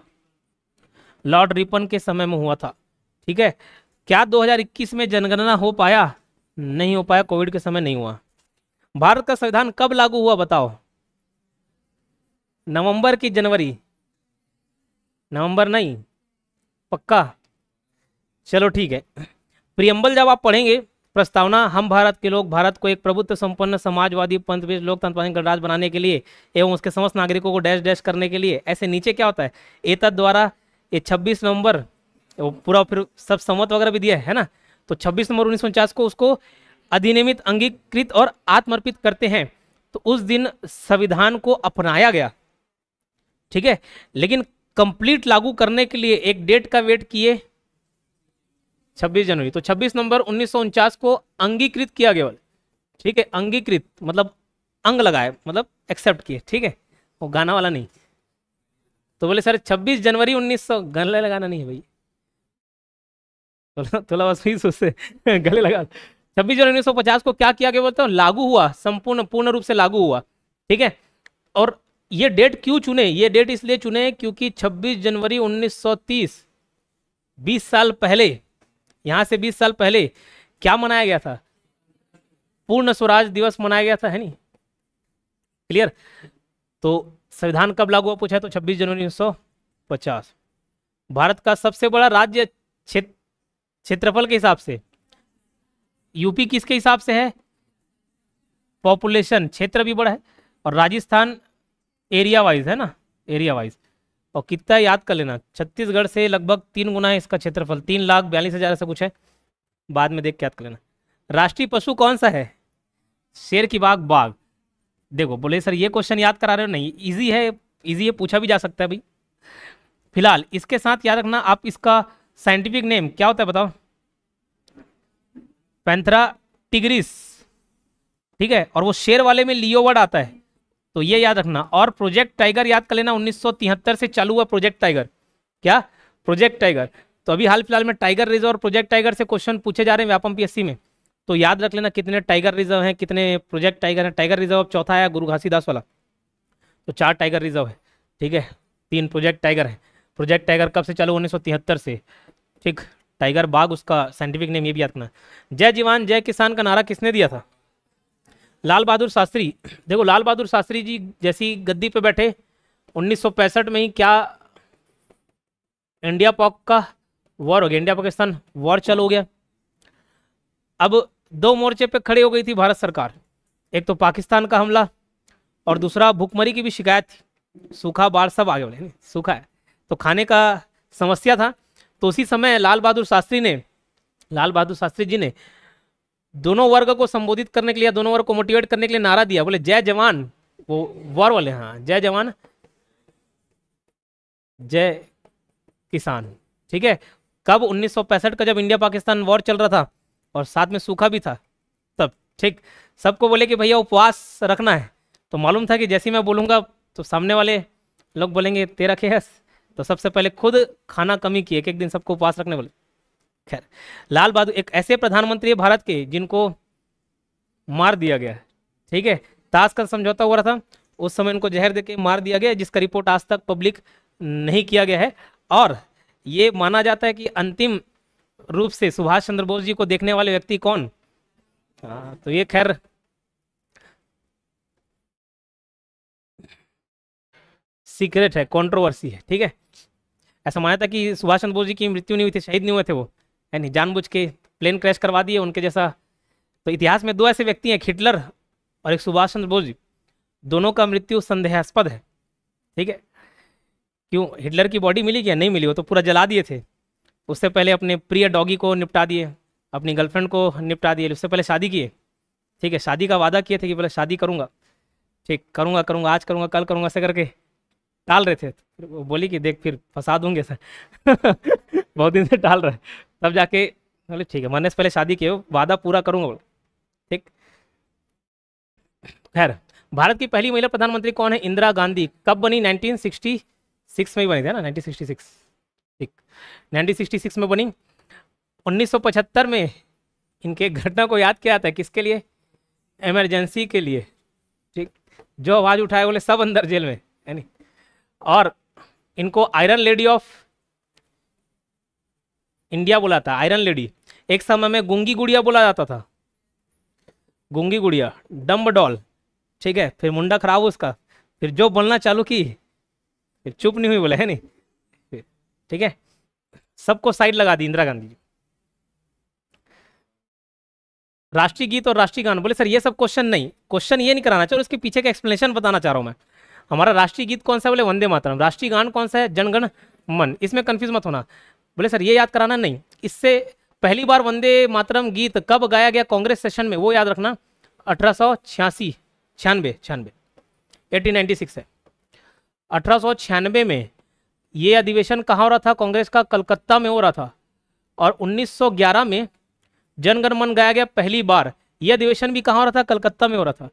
लॉर्ड रिपन के समय में हुआ था, ठीक है। क्या 2021 में जनगणना हो पाया? नहीं हो पाया, कोविड के समय नहीं हुआ। भारत का संविधान कब लागू हुआ बताओ? नवंबर की जनवरी? नवंबर नहीं, पक्का? चलो ठीक है। प्रियम्बल जब आप पढ़ेंगे प्रस्तावना, हम भारत के लोग भारत को एक प्रभुत्व संपन्न समाजवादी पंथविद लोकतंत्र गणराज्य बनाने के लिए एवं उसके समस्त नागरिकों को डैश डैश करने के लिए। ऐसे नीचे क्या होता है, एतद द्वारा ये 26 नवंबर, वो पूरा फिर सब संवत वगैरह भी दिया है ना, तो 26 नवंबर 1949 को उसको अधिनियमित, अंगीकृत और आत्मर्पित करते हैं। तो उस दिन संविधान को अपनाया गया, ठीक है, लेकिन कंप्लीट लागू करने के लिए एक डेट का वेट किए, 26 जनवरी। तो 26 नवंबर 1949 को अंगीकृत किया गया, ठीक है, अंगीकृत मतलब अंग लगाए, मतलब एक्सेप्ट किए, ठीक है, वो गाना वाला नहीं। तो बोले सर 26 जनवरी 1900, गले लगाना नहीं है भाई, थोड़ा बस फीस उससे गले लगा। 26 जनवरी 1950 को क्या किया गया बोलते हैं, लागू हुआ, संपूर्ण पूर्ण रूप से लागू हुआ, ठीक है। और ये डेट क्यों चुने, ये डेट इसलिए चुने क्योंकि 26 जनवरी 1930, 20 साल पहले, यहां से 20 साल पहले क्या मनाया गया था, पूर्ण स्वराज दिवस मनाया गया था, है नहीं, क्लियर। तो संविधान कब लागू हुआ पूछा तो 26 जनवरी 1950। भारत का सबसे बड़ा राज्य क्षेत्रफल के हिसाब से यूपी किसके हिसाब से है, पॉपुलेशन, क्षेत्र भी बड़ा है, और राजस्थान एरिया वाइज है ना, एरिया वाइज। और कितना याद कर लेना, छत्तीसगढ़ से लगभग 3 गुना है इसका क्षेत्रफल, 3,42,000 ऐसा कुछ है, बाद में देख के याद कर लेना। राष्ट्रीय पशु कौन सा है, शेर की बाघ, बाघ। देखो बोले सर ये क्वेश्चन याद करा रहे हो, नहीं, इजी है, इजी है, पूछा भी जा सकता है भाई। फिलहाल इसके साथ याद रखना, आप इसका साइंटिफिक नेम क्या होता है बताओ, पैंथरा टिग्रिस, ठीक है, और वो शेर वाले में लियो वर्ड आता है, तो ये याद रखना। और प्रोजेक्ट टाइगर याद कर लेना, 1973 से चालू हुआ प्रोजेक्ट टाइगर, क्या, प्रोजेक्ट टाइगर। तो अभी हाल फिलहाल में टाइगर रिजर्व और प्रोजेक्ट टाइगर से क्वेश्चन पूछे जा रहे हैं व्यापम पीएससी में, तो याद रख लेना कितने टाइगर रिजर्व हैं, कितने प्रोजेक्ट टाइगर हैं। टाइगर रिजर्व चौथा आया गुरु घासीदास वाला, तो 4 टाइगर रिजर्व है, ठीक है, 3 प्रोजेक्ट टाइगर है। प्रोजेक्ट टाइगर कब से चालू, 1973 से, ठीक। टाइगर बाघ उसका साइंटिफिक नेम, ये भी याद रखना। जय जवान जय किसान का नारा किसने दिया था, लाल बहादुर शास्त्री। देखो लाल बहादुर शास्त्री जी जैसी गद्दी पे बैठे 1965 में ही क्या इंडिया पाक का वॉर हो गया, इंडिया पाकिस्तान वॉर चालू हो गया। अब 2 मोर्चे पे खड़ी हो गई थी भारत सरकार, एक तो पाकिस्तान का हमला और दूसरा भूखमरी की भी शिकायत थी, सूखा बाढ़ सब आगे बोले, सूखा है तो खाने का समस्या था। तो उसी समय लाल बहादुर शास्त्री जी ने दोनों वर्ग को संबोधित करने के लिए, दोनों वर्ग को मोटिवेट करने के लिए नारा दिया, बोले जय जवान, वो वॉर वाले, हाँ, जय जवान जय किसान, ठीक है। कब, 1965 का, जब इंडिया पाकिस्तान वॉर चल रहा था और साथ में सूखा भी था तब, ठीक। सबको बोले कि भैया उपवास रखना है, तो मालूम था कि जैसे मैं बोलूंगा तो सामने वाले लोग बोलेंगे तेरा खेस, तो सबसे पहले खुद खाना कमी किए, एक दिन सबको उपवास रखने बोले। खैर, लाल बहादुर एक ऐसे प्रधानमंत्री है भारत के जिनको मार दिया गया, ठीक है, ताश का समझौता हो रहा था, उस समय इनको जहर देके मार दिया गया, जिसका रिपोर्ट आज तक पब्लिक नहीं किया गया है। और ये माना जाता है कि अंतिम रूप से सुभाष चंद्र बोस जी को देखने वाले व्यक्ति कौन, तो ये खैर सीक्रेट है, कंट्रोवर्सी है, ठीक है। ऐसा माना था कि सुभाष चंद्र बोस जी की मृत्यु नहीं हुई थी, शहीद नहीं हुए थे वो, है नहीं, जानबूझ के प्लेन क्रैश करवा दिए उनके जैसा। तो इतिहास में 2 ऐसे व्यक्ति हैं, हिटलर और एक सुभाष चंद्र बोस जी, दोनों का मृत्यु संदेहास्पद है, ठीक है। क्यों, हिटलर की बॉडी मिली क्या, नहीं मिली, वो तो पूरा जला दिए थे। उससे पहले अपने प्रिय डॉगी को निपटा दिए, अपनी गर्लफ्रेंड को निपटा दिए, उससे पहले शादी किए, ठीक है, शादी का वादा किए थे कि पहले शादी करूंगा, ठीक, करूंगा आज करूंगा कल करूंगा, ऐसे करके टाल रहे थे। फिर वो बोली कि देख फिर फंसा दूंगे सर बहुत दिन से टाल रहे, तब जाके बोले ठीक है, मरने से पहले शादी किए, वादा पूरा करूंगा बोले, ठीक। खैर, भारत की पहली महिला प्रधानमंत्री कौन है, इंदिरा गांधी। कब बनी, 1966 में ही बनी थी ना, 1966, ठीक, 1966 में बनी। 1975 में इनके घटना को याद किया जाता है, किसके लिए, इमरजेंसी के लिए, ठीक। जो आवाज उठाए बोले सब अंदर जेल में, है नहीं। और इनको आयरन लेडी ऑफ इंडिया बोला था, आयरन लेडी। एक समय में गूंगी गुड़िया बोला जाता था, गूंगी गुड़िया, डम्ब डॉल, ठीक है। फिर मुंडा खराब उसका, फिर जो बोलना चालू की, फिर चुप नहीं हुई बोले, है नहीं, ठीक है। सबको साइड लगा दी इंदिरा गांधी जी। राष्ट्रीय गीत और राष्ट्रीय गान। बोले सर ये सब क्वेश्चन नहीं, क्वेश्चन ये नहीं कराना चाहिए, उसके पीछे का एक्सप्लेनेशन बताना चाह रहा हूँ मैं। हमारा राष्ट्रीय गीत कौन सा है? बोले वंदे मातरम। राष्ट्रीय गान कौन सा है? जनगण मन। इसमें कंफ्यूज मत होना। बोले सर ये याद कराना नहीं, इससे पहली बार वंदे मातरम गीत कब गाया गया कांग्रेस सेशन में, वो याद रखना। 1886 96 1896 है। 1896 में ये अधिवेशन कहाँ हो रहा था? कांग्रेस का कलकत्ता में हो रहा था। और 1911 में जनगण मन गाया गया पहली बार। यह अधिवेशन भी कहाँ हो रहा था? कलकत्ता में हो रहा था।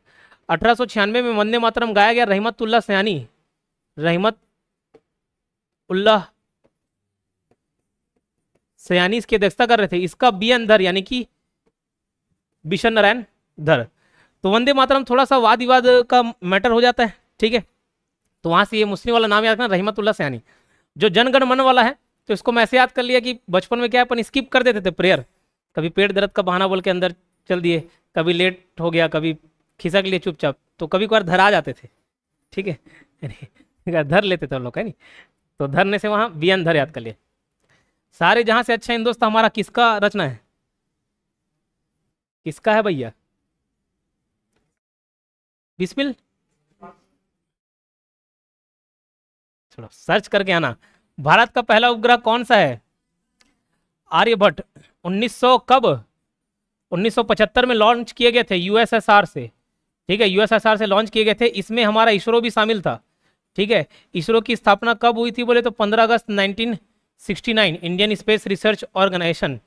1896 में वंदे मातरम गाया गया। रहमतुल्लाह सयानी, रहमतुल्लाह सयानी इसकी अध्यक्षता कर रहे थे। इसका बी.एन. धर यानी कि बिशन नारायण धर। तो वंदे मातरम थोड़ा सा वाद विवाद का मैटर हो जाता है, ठीक है। तो वहां से ये मुस्लिम वाला नाम याद रखना, रहमतुल्लाह सयानी। जो जनगण मन वाला है तो इसको मैं ऐसे याद कर लिया कि बचपन में क्या अपन स्किप कर देते थे प्रेयर, कभी पेट दर्द का बहाना बोल के अंदर चल दिए, कभी लेट हो गया, कभी खिसक लिए चुपचाप, तो कभी कभार धरा जाते थे, ठीक है। धर लेते थे हम लोग, है नहीं। तो धरने से वहां बी.एन. धर याद कर लिए। सारे जहां से अच्छा हिंदुस्तान हमारा किसका रचना है? किसका है भैया? बिस्मिल थोड़ा सर्च करके आना। भारत का पहला उपग्रह कौन सा है? आर्यभट्ट। 1900 कब? 1975 में लॉन्च किए गए थे यूएसएसआर से, ठीक है। यूएसएसआर से लॉन्च किए गए थे। इसमें हमारा इसरो भी शामिल था, ठीक है। इसरो की स्थापना कब हुई थी? बोले तो 15 अगस्त 1969, इंडियन स्पेस रिसर्च ऑर्गेनाइजेशन,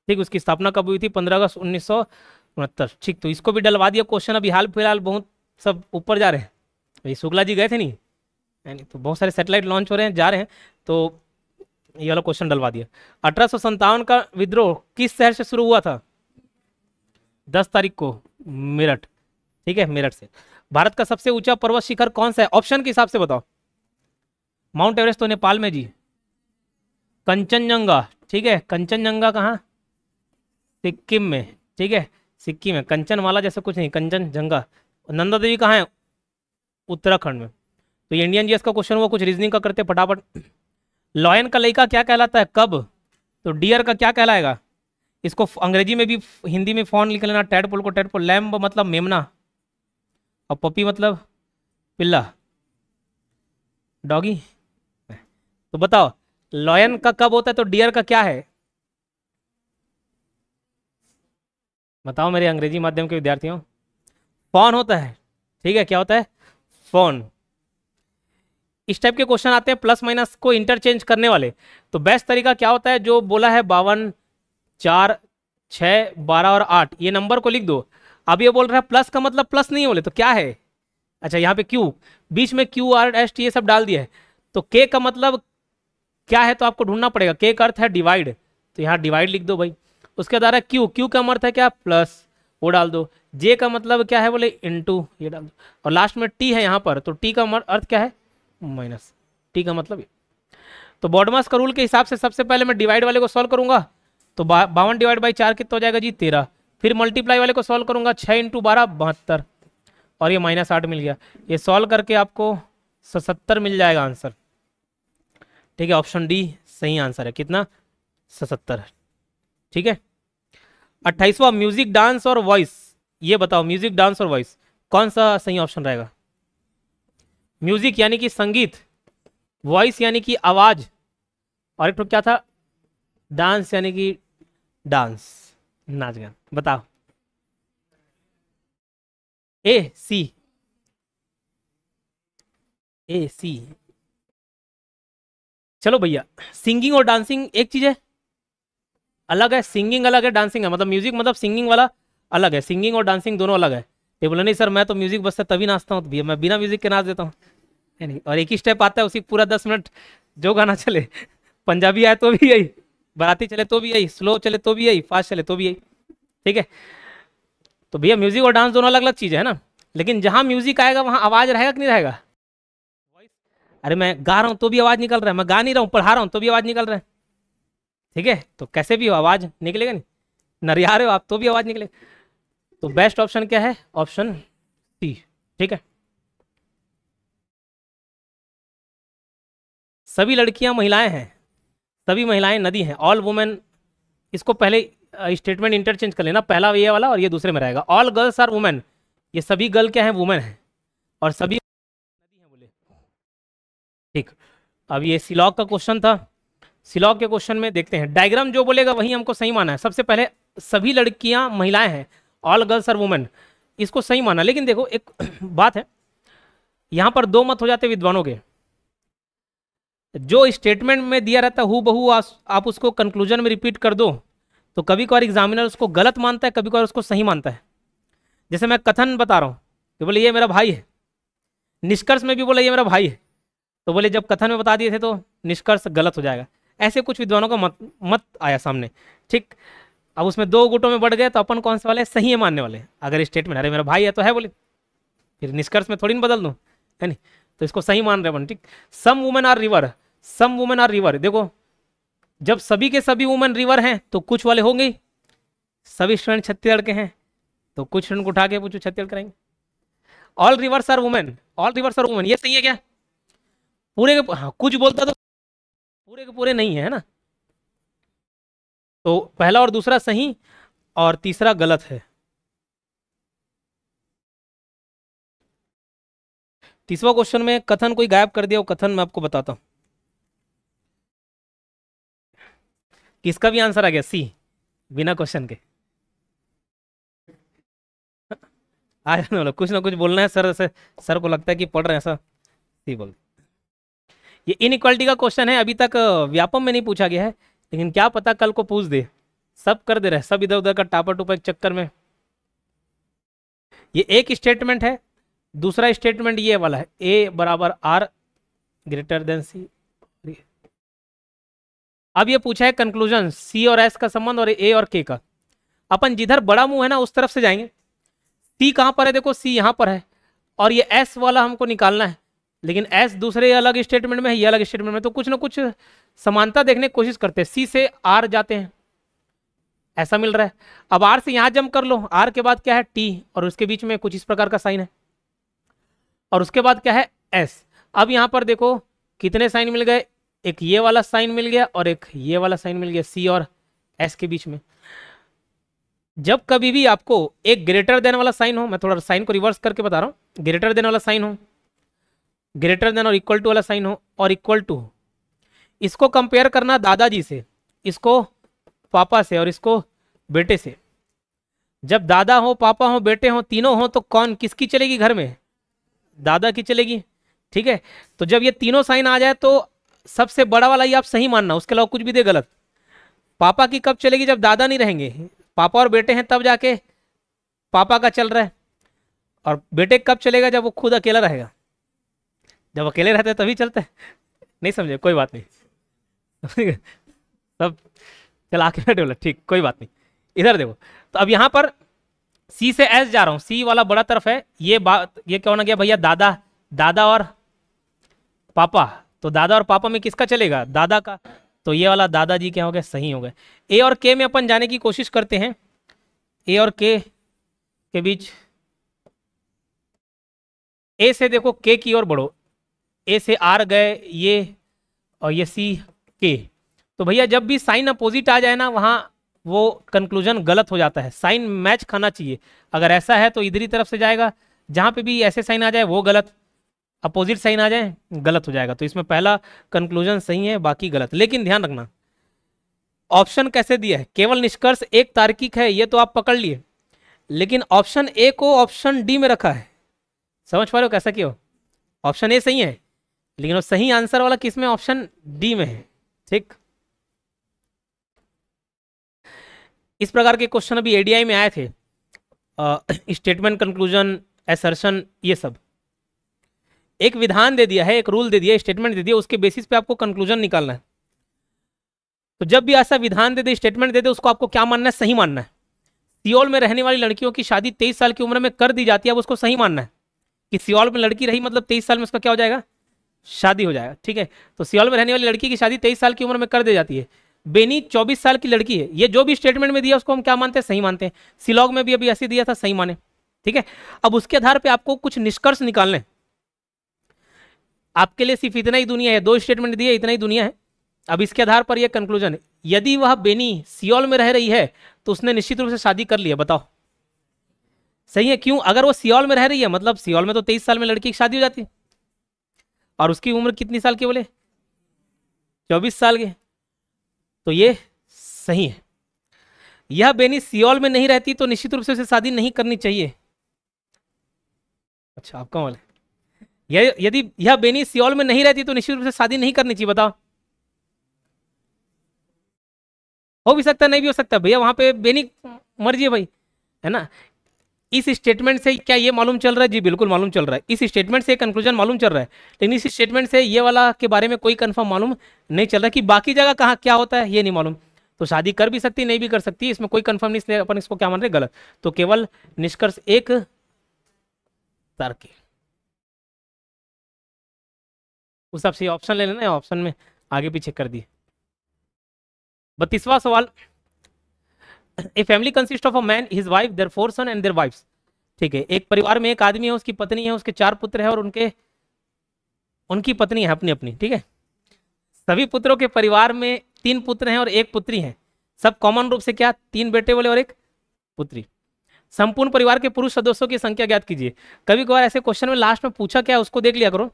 ठीक। उसकी स्थापना कब हुई थी? 15 अगस्त 1969, ठीक। तो इसको भी डलवा दिया क्वेश्चन। अभी हाल फिलहाल बहुत सब ऊपर जा रहे हैं। शुक्ला जी गए थे नहीं, तो बहुत सारे सैटेलाइट लॉन्च हो रहे हैं, जा रहे हैं, तो ये वाला क्वेश्चन डलवा दिया। 1857 का विद्रोह किस शहर से शुरू हुआ था? 10 तारीख को मेरठ, ठीक है, मेरठ से। भारत का सबसे ऊंचा पर्वत शिखर कौन सा है? ऑप्शन के हिसाब से बताओ। माउंट एवरेस्ट तो नेपाल में जी। कंचनजंगा, ठीक है। कंचनजंगा कहाँ? सिक्किम में, ठीक है, सिक्किम में। कंचनमाला जैसे कुछ नहीं, कंचनजंगा। नंदा देवी कहाँ है? उत्तराखंड में। तो ये इंडियन जीएस का क्वेश्चन हुआ, कुछ रीजनिंग का करते फटाफट। लॉयन का लड़का क्या कहलाता है? कब? तो डियर का क्या कहलाएगा? इसको अंग्रेजी में भी हिंदी में फॉन लिख लेना। टैडपोल को टैडपोल, लैम्ब मतलब मेमना, और पपी मतलब पिल्ला, डॉगी। तो बताओ लॉयन का कब होता है, तो डियर का क्या है? बताओ मेरे अंग्रेजी माध्यम के विद्यार्थियों। फॉन होता है, ठीक है। क्या होता है? फॉन। इस टाइप के क्वेश्चन आते हैं प्लस माइनस को इंटरचेंज करने वाले। तो बेस्ट तरीका क्या होता है? जो बोला है 52, 4, 6, 12 और 8, ये नंबर को लिख दो। अब ये बोल रहा है प्लस का मतलब प्लस नहीं बोले तो क्या है? अच्छा यहाँ पे क्यू, बीच में क्यू आर एस टी ये सब डाल दिया है। तो के का मतलब क्या है? तो आपको ढूंढना पड़ेगा। के का अर्थ है डिवाइड, तो यहाँ डिवाइड लिख दो भाई। उसके द्वारा क्यू, क्यू का अर्थ है क्या? प्लस, वो डाल दो। जे का मतलब क्या है? बोले इनटू, ये डाल दो। और लास्ट में टी है यहाँ पर, तो टी का अर्थ क्या है? माइनस। टी का मतलब ये। तो बॉडमास का रूल के हिसाब से सबसे पहले मैं डिवाइड वाले को सॉल्व करूंगा, तो 52 डिवाइड बाई 4 कितना हो जाएगा जी? 13। फिर मल्टीप्लाई वाले को सॉल्व करूंगा, 6 इंटू 12 72, और ये -8 मिल गया। ये सॉल्व करके आपको 77 मिल जाएगा आंसर, ठीक है। ऑप्शन डी सही आंसर है। कितना? 77, ठीक है। 28वां म्यूजिक, डांस और वॉइस। ये बताओ म्यूजिक, डांस और वॉइस कौन सा सही ऑप्शन रहेगा? म्यूजिक यानी कि संगीत, वॉइस यानी कि आवाज, और एक तो क्या था? डांस यानी कि डांस, नाच गाना। बताओ। ए सी, ए सी। चलो भैया, सिंगिंग और डांसिंग एक चीज है, अलग है। सिंगिंग अलग है, डांसिंग है। मतलब म्यूजिक मतलब सिंगिंग वाला अलग है, सिंगिंग और डांसिंग दोनों अलग है। ये बोला नहीं सर मैं तो म्यूजिक बजता तभी नाचता हूँ, तो भैया मैं बिना म्यूजिक के नाच देता हूँ, है नहीं। और एक ही स्टेप आता है, उसी पूरा 10 मिनट जो गाना चले, पंजाबी आए तो भी यही, बाराती चले तो भी यही, स्लो चले तो भी यही, फास्ट चले तो भी यही, ठीक है। तो भैया म्यूजिक और डांस दोनों अलग अलग चीज़ है ना। लेकिन जहाँ म्यूजिक आएगा वहाँ आवाज़ रहेगा कि नहीं रहेगा? अरे मैं गा रहा हूँ तो भी आवाज़ निकल रहा है, मैं गा नहीं रहा हूँ पढ़ा रहा हूँ तो भी आवाज़ निकल रहा है, ठीक है। तो कैसे भी हो आवाज़ निकलेगा नहीं, नरिया रहे हो आप तो भी आवाज़ निकलेगा। तो बेस्ट ऑप्शन क्या है? ऑप्शन सी, ठीक है। सभी लड़कियां महिलाएं हैं, सभी महिलाएं नदी हैं, ऑल वुमेन। इसको पहले स्टेटमेंट इंटरचेंज कर लेना, पहला ये वाला और ये दूसरे में रहेगा। ऑल गर्ल्स आर वुमेन, ये सभी गर्ल क्या है, वुमेन है, और सभी नदी है बोले। ठीक, अब ये सिलॉग का क्वेश्चन था। सिलॉग के क्वेश्चन में देखते हैं, डायग्राम जो बोलेगा वही हमको सही माना है। सबसे पहले सभी लड़कियां महिलाएं हैं, ऑल गर्ल्स आर वुमेन, इसको सही माना। लेकिन देखो एक बात है, यहां पर दो मत हो जाते विद्वानों के। जो स्टेटमेंट में दिया रहता है हु बहू आप उसको कंक्लूजन में रिपीट कर दो तो कभी कभार एग्जामिनर उसको गलत मानता है, कभी कभार उसको सही मानता है। जैसे मैं कथन बता रहा हूँ तो बोले ये मेरा भाई है, निष्कर्ष में भी बोले ये मेरा भाई है, तो बोले जब कथन में बता दिए थे तो निष्कर्ष गलत हो जाएगा। ऐसे कुछ विद्वानों का मत आया सामने। ठीक, अब उसमें दो गुटों में बढ़ गए तो अपन कौन से वाले, सही है मानने वाले। अगर स्टेटमेंट अरे मेरा भाई है तो है बोले, फिर निष्कर्ष में थोड़ी ना बदल दूँ, है नहीं, तो इसको सही मान रहे अपन। ठीक, some women are river, some women are river, देखो जब सभी के सभी वुमेन रिवर हैं तो कुछ वाले होंगे, सभी स्टूडेंट छत्तीसगढ़ के हैं तो कुछ स्टूडेंट को उठा के पूछो छत्तीसगढ़ करेंगे। All rivers are women, all rivers are women, ये सही है क्या? पूरे के हाँ, कुछ बोलता तो पूरे के पूरे नहीं है ना, तो पहला और दूसरा सही और तीसरा गलत है। तीसरा क्वेश्चन में कथन कोई गायब कर दिया, वो कथन मैं आपको बताता हूं। किसका भी आंसर आ गया सी, बिना क्वेश्चन के। आ जाने वाला, कुछ ना कुछ बोलना है सर से, सर को लगता है कि पढ़ रहे हैं ऐसा, सी बोल। ये इनइक्वालिटी का क्वेश्चन है, अभी तक व्यापम में नहीं पूछा गया है, लेकिन क्या पता कल को पूछ दे। सब कर दे रहे, सब इधर उधर का टापा टूपा एक चक्कर में। ये एक स्टेटमेंट है, दूसरा स्टेटमेंट ये वाला है, ए बराबर आर ग्रेटर देन सी। अब ये पूछा है कंक्लूजन सी और एस का संबंध और ए और के का। अपन जिधर बड़ा मुंह है ना उस तरफ से जाएंगे। सी कहां पर है, देखो सी यहां पर है, और ये एस वाला हमको निकालना है, लेकिन एस दूसरे अलग स्टेटमेंट में है, ये अलग स्टेटमेंट में, तो कुछ ना कुछ समानता देखने की कोशिश करते हैं। सी से आर जाते हैं, ऐसा मिल रहा है। अब आर से यहां जंप कर लो, आर के बाद क्या है टी, और उसके बीच में कुछ इस प्रकार का साइन है, और उसके बाद क्या है एस। अब यहां पर देखो कितने साइन मिल गए, एक ये वाला साइन मिल गया और एक ये वाला साइन मिल गया, सी और एस के बीच में। जब कभी भी आपको एक ग्रेटर देन वाला साइन हो, मैं थोड़ा साइन को रिवर्स करके बता रहा हूं, ग्रेटर देन वाला साइन हो, ग्रेटर देन और इक्वल टू वाला साइन हो, और इक्वल टू, इसको कंपेयर करना दादाजी से, इसको पापा से, और इसको बेटे से। जब दादा हो, पापा हो, बेटे हो, तीनों हो, तो कौन किसकी चलेगी घर में, दादा की चलेगी। ठीक है, तो जब ये तीनों साइन आ जाए तो सबसे बड़ा वाला ही आप सही मानना, उसके अलावा कुछ भी दे गलत। पापा की कब चलेगी, जब दादा नहीं रहेंगे, पापा और बेटे हैं तब जाके पापा का चल रहा है। और बेटे कब चलेगा, जब वो खुद अकेला रहेगा, जब अकेले रहते हैं तभी चलता है। नहीं समझे, कोई बात नहीं सब चला के बैठे बोला, ठीक कोई बात नहीं। इधर देखो, तो अब यहां पर सी से एस जा रहा हूं, सी वाला बड़ा तरफ है, ये बात ये क्या होना गया भैया, दादा, दादा और पापा, तो दादा और पापा में किसका चलेगा, दादा का, तो ये वाला दादाजी क्या हो गया, सही हो गए। ए और के में अपन जाने की कोशिश करते हैं, ए और के बीच, ए से देखो के की ओर बढ़ो, ए से आर गए ये, और ये सी के, तो भैया जब भी साइन अपोजिट आ जाए ना वहां वो कंक्लूजन गलत हो जाता है। साइन मैच खाना चाहिए, अगर ऐसा है तो इधरी तरफ से जाएगा, जहां पे भी ऐसे साइन आ जाए वो गलत, अपोजिट साइन आ जाए गलत हो जाएगा। तो इसमें पहला कंक्लूजन सही है, बाकी गलत। लेकिन ध्यान रखना ऑप्शन कैसे दिया है, केवल निष्कर्ष एक तार्किक है ये तो आप पकड़ लिए, लेकिन ऑप्शन ए को ऑप्शन डी में रखा है। समझ पा रहे हो कैसा क्यों, ऑप्शन ए सही है लेकिन वो सही आंसर वाला किस में, ऑप्शन डी में है। ठीक, इस प्रकार के क्वेश्चन अभी एडीआई में आए थे, स्टेटमेंट, कंक्लूजन, असर्शन, ये सब। एक विधान दे दिया है, एक रूल दे दिया, स्टेटमेंट दे दिया, उसके बेसिस पे आपको कंक्लूजन निकालना है। तो जब भी ऐसा विधान दे दे, स्टेटमेंट दे दे, उसको आपको क्या मानना है, सही मानना है। सियोल में रहने वाली लड़कियों की शादी 23 साल की उम्र में कर दी जाती है, अब उसको सही मानना है कि सियोल में लड़की रही मतलब 23 साल में उसका क्या हो जाएगा, शादी हो जाएगा। ठीक है, तो सियोल में रहने वाली लड़की की शादी 23 साल की उम्र में कर दी जाती है। बेनी 24 साल की लड़की है, ये जो भी स्टेटमेंट में दिया उसको हम क्या मानते हैं, सही मानते हैं। सिलॉग में भी अभी ऐसे दिया था, सही माने। ठीक है, अब उसके आधार पे आपको कुछ निष्कर्ष निकालने, आपके लिए सिर्फ इतना ही दुनिया है, दो स्टेटमेंट दिए, इतना ही दुनिया है। अब इसके आधार पर यह कंक्लूजन, यदि वह बेनी सियोल में रह रही है तो उसने निश्चित रूप से शादी कर लिया। बताओ सही है? क्यों? अगर वो सियोल में रह रही है मतलब सियोल में तो 23 साल में लड़की की शादी हो जाती है, और उसकी उम्र कितनी साल की बोले? 24 साल के। तो ये सही है। यह बेनी सियोल में नहीं रहती तो निश्चित रूप से उसे शादी नहीं करनी चाहिए। अच्छा, आपका वाले यदि यह बेनी सियोल में नहीं रहती तो निश्चित रूप से शादी नहीं करनी चाहिए। बताओ, हो भी सकता है नहीं भी हो सकता भैया, वहां पे बेनी मर्जी है भाई, है ना। इस स्टेटमेंट से क्या ये मालूम चल रहा है? जी बिल्कुल मालूम चल रहा है। इस स्टेटमेंट से कंक्लूजन मालूम चल रहा है, लेकिन इस स्टेटमेंट से ये वाला के बारे में कोई कंफर्म मालूम नहीं चल रहा कि बाकी जगह कहाँ क्या होता है, ये नहीं मालूम। तो शादी कर भी सकती, नहीं भी कर सकती, इसमें कोई कंफर्म नहीं, इसलिए अपन इसको क्या मान रहे? गलत। तो केवल निष्कर्ष एक तर्क है। उस हिसाब से ऑप्शन ले लेना, ऑप्शन में आगे पीछे कर दिए। 32वां सवाल, a family consist of a man, his wife, their 4 son and their wifes. ठीक है, एक परिवार में एक आदमी है, उसकी पत्नी है, उसके 4 पुत्र है और उनकी पत्नी है अपनी अपनी। ठीक है, सभी पुत्रों के परिवार में 3 पुत्र हैं और 1 पुत्री है। सब कॉमन रूप से क्या? 3 बेटे बोले और 1 पुत्री। संपूर्ण परिवार के पुरुष सदस्यों की संख्या ज्ञात कीजिए। कभी कभार ऐसे क्वेश्चन में लास्ट में पूछा क्या है उसको देख लिया करो,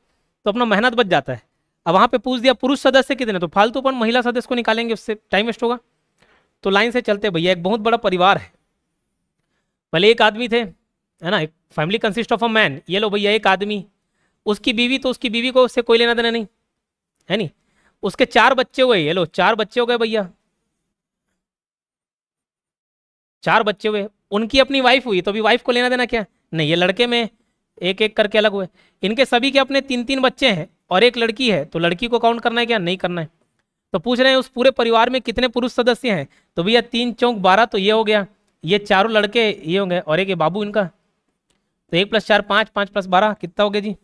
तो अपना मेहनत बच जाता है। अब वहां पे पूछ दिया पुरुष सदस्य कितने, तो फालतू पर महिला सदस्य को निकालेंगे, उससे टाइम वेस्ट होगा। तो लाइन से चलते भैया, एक बहुत बड़ा परिवार है, पहले एक आदमी थे, है ना, एक family consist of a man. ये लो भैया एक आदमी, उसकी बीवी, तो उसकी बीवी को उससे कोई लेना देना नहीं है, नहीं। उसके 4 बच्चे हुए, ये लो 4 बच्चे हो गए भैया, 4 बच्चे हुए, उनकी अपनी वाइफ हुई, तो अभी वाइफ को लेना देना क्या? नहीं। ये लड़के में एक एक करके अलग हुए, इनके सभी के अपने 3-3 बच्चे हैं और एक लड़की है, तो लड़की को काउंट करना है क्या? नहीं करना है। तो पूछ रहे हैं उस पूरे परिवार में कितने पुरुष सदस्य हैं, तो भैया 3 चौक 12, तो ये हो गया, ये चारों लड़के ये हो गए और एक ये बाबू इनका, तो 1 + 4 5, 5 + 12 कितना हो गया जी?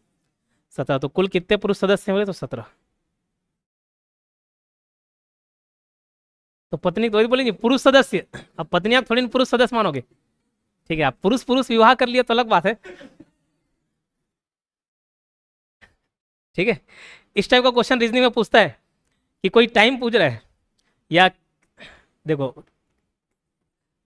17। तो कुल कितने पुरुष सदस्य हुए? तो 17। तो पत्नी तो वही बोलेंगे पुरुष सदस्य, अब पत्नी आप थोड़ी पुरुष सदस्य मानोगे। ठीक है, आप पुरुष पुरुष विवाह कर लिया तो अलग बात है। ठीक है, इस टाइप का क्वेश्चन रीजनिंग में पूछता है कि कोई टाइम पूछ रहा है, या देखो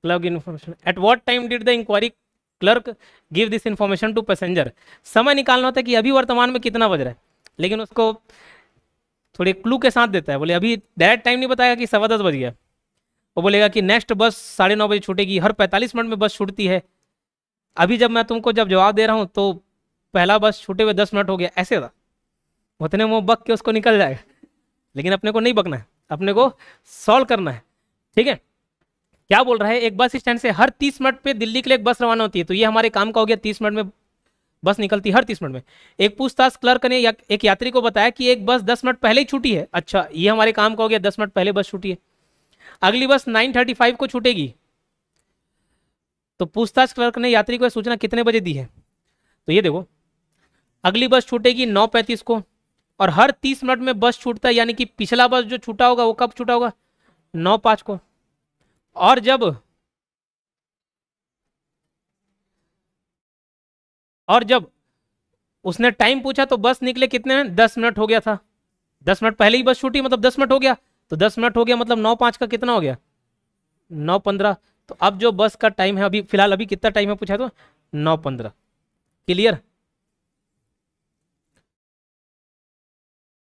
clerk information, at what time did the inquiry clerk give this information to passenger. समय निकालना होता है कि अभी वर्तमान में कितना बज रहा है, लेकिन उसको थोड़े क्लू के साथ देता है। बोले अभी डायरेक्ट टाइम नहीं बताएगा कि 10:15 बज गया, वो बोलेगा कि नेक्स्ट बस 9:30 बजे छूटेगी, हर 45 मिनट में बस छूटती है, अभी जब मैं तुमको जब जवाब दे रहा हूँ तो पहला बस छूटे हुए 10 मिनट हो गया, ऐसे था। उतने वो बक के उसको निकल जाएगा, लेकिन अपने को नहीं बकना है, अपने को सॉल्व करना है। ठीक है, क्या बोल रहा है, एक बस स्टैंड से हर 30 मिनट पे दिल्ली के लिए एक बस रवाना होती है, तो ये हमारे काम का हो गया, 30 मिनट में बस निकलती है, हर 30 मिनट में। एक पूछताछ क्लर्क ने एक यात्री को बताया कि एक बस 10 मिनट पहले ही छूटी है। अच्छा, ये हमारे काम का हो गया, 10 मिनट पहले बस छूटी है, अगली बस 9:35 को छूटेगी। तो पूछताछ क्लर्क ने यात्री को सूचना कितने बजे दी है? तो ये देखो, अगली बस छूटेगी 9:35 को, और हर 30 मिनट में बस छूटता है, यानी कि पिछला बस जो छूटा होगा वो कब छूटा होगा? 9:05 को। और जब उसने टाइम पूछा तो बस निकले कितने में? 10 मिनट हो गया था, 10 मिनट पहले ही बस छूटी, मतलब 10 मिनट हो गया, तो 10 मिनट हो गया मतलब 9:05 का कितना हो गया? 9:15। तो अब जो बस का टाइम है, अभी फिलहाल अभी कितना टाइम है पूछा तो 9:15। Clear?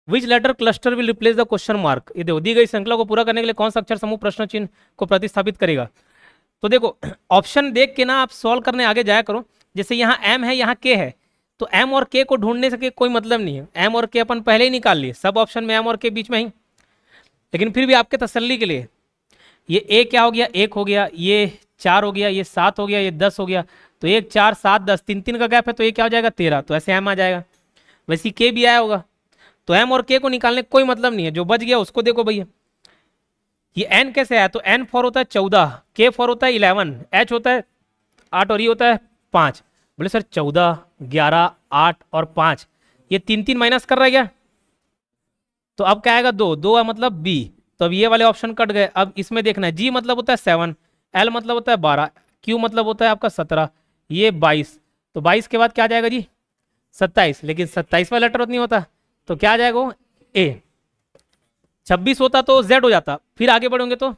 Which letter cluster will replace the question mark. ये देखो, दी गई श्रृंखला को पूरा करने के लिए कौन सा अक्षर समूह प्रश्न चिन्ह को प्रतिस्थापित करेगा। तो देखो, ऑप्शन देख के ना आप सॉल्व करने आगे जाया करो। जैसे यहाँ एम है, यहाँ के है, तो एम और के को ढूंढने से कोई मतलब नहीं है, एम और के अपन पहले ही निकाल लिए, सब ऑप्शन में एम और के बीच में ही। लेकिन फिर भी आपके तसल्ली के लिए, ये ए क्या हो गया? 1 हो गया, ये 4 हो गया, ये 7 हो गया, ये 10 हो गया, तो 1 4 7 10, 3 का गैप है, तो ये क्या हो जाएगा? 13। तो ऐसे एम आ जाएगा। वैसे के भी आया होगा, तो एम और के को निकालने कोई मतलब नहीं है, जो बच गया उसको देखो भैया। ये एन कैसे आया? तो एन फॉर होता है 14, के फॉर होता है 11, एच होता है 8 और ये होता है 5। बोले सर 14, 11, 8 और 5, ये 3 माइनस कर रहा है क्या? तो अब क्या आएगा? 2 है मतलब बी, तो अब ये वाले ऑप्शन कट गए। अब इसमें देखना है, जी मतलब होता है 7, एल मतलब होता है 12, क्यू मतलब होता है आपका 17, ये 22, तो 22 के बाद क्या आ जाएगा जी? 27। लेकिन 27वां लेटर नहीं होता, तो क्या आ जाएगा? ए। 26 होता तो Z हो जाता, फिर आगे बढ़ोगे तो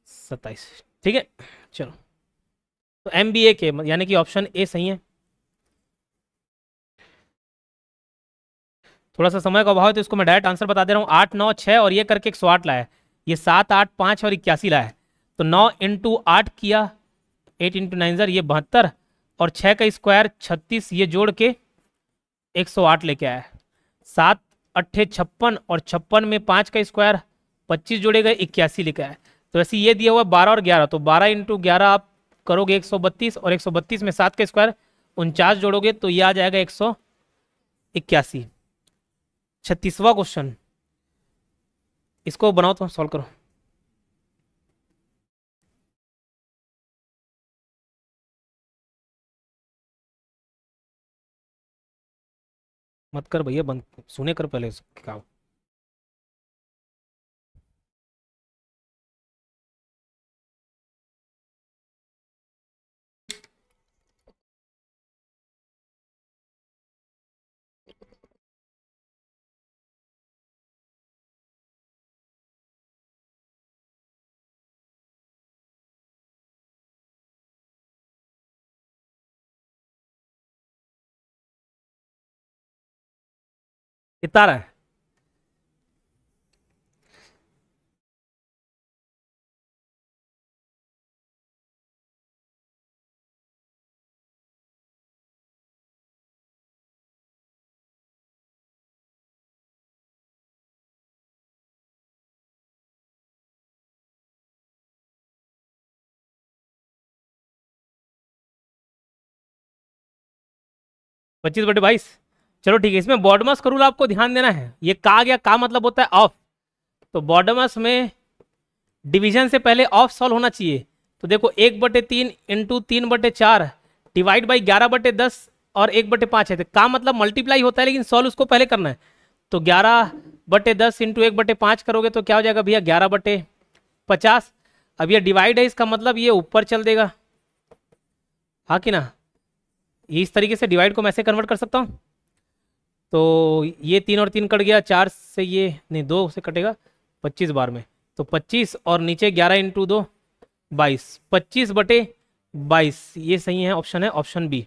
27। ठीक है, चलो तो MBA के यानी कि ऑप्शन ए सही है। थोड़ा सा समय का अभाव है तो इसको मैं डायरेक्ट आंसर बता दे रहा हूँ। 8 9 6 और ये करके 108 लाया है, ये 7 8 5 और 81 लाया है। तो 9 इंटू 8 किया, 8 इंटू 9 ये 72 और 6 का स्क्वायर 36, ये जोड़ के 108 लेके आया है। 7 8 56 और 56 में 5 का स्क्वायर 25 जोड़ेगा 81 लेके आया। तो ऐसे ये दिया हुआ 12 और 11, तो 12 इंटू 11 आप करोगे 132 और 132 में 7 का स्क्वायर 49 जोड़ोगे तो ये आ जाएगा 181। 36वां क्वेश्चन, इसको बनाओ तो सॉल्व करो। मत कर भैया, बंद सुने कर पहले क्या। कितना रहा है? पच्चीस बटे 22। चलो ठीक है, इसमें बॉडमस का रूल आपको ध्यान देना है। ये का गया, का मतलब होता है ऑफ, तो बॉडमस में डिवीजन से पहले ऑफ सॉल्व होना चाहिए। तो देखो 1/3 इंटू 3/4 डिवाइड बाई 11/10 और 1/5 है, तो का मतलब मल्टीप्लाई होता है लेकिन सॉल्व उसको पहले करना है। तो 11/10 इंटू 1/5 करोगे तो क्या हो जाएगा भैया 11/50। अब ये डिवाइड है, इसका मतलब ये ऊपर चल देगा, हाँ कि ना। ये इस तरीके से डिवाइड को मैं ऐसे कन्वर्ट कर सकता हूँ। तो ये 3 और 3 कट गया, 4 से ये नहीं 2 से कटेगा 25 बार में, तो 25 और नीचे 11 इंटू 2 22, 25/22 ये सही है, ऑप्शन है ऑप्शन बी।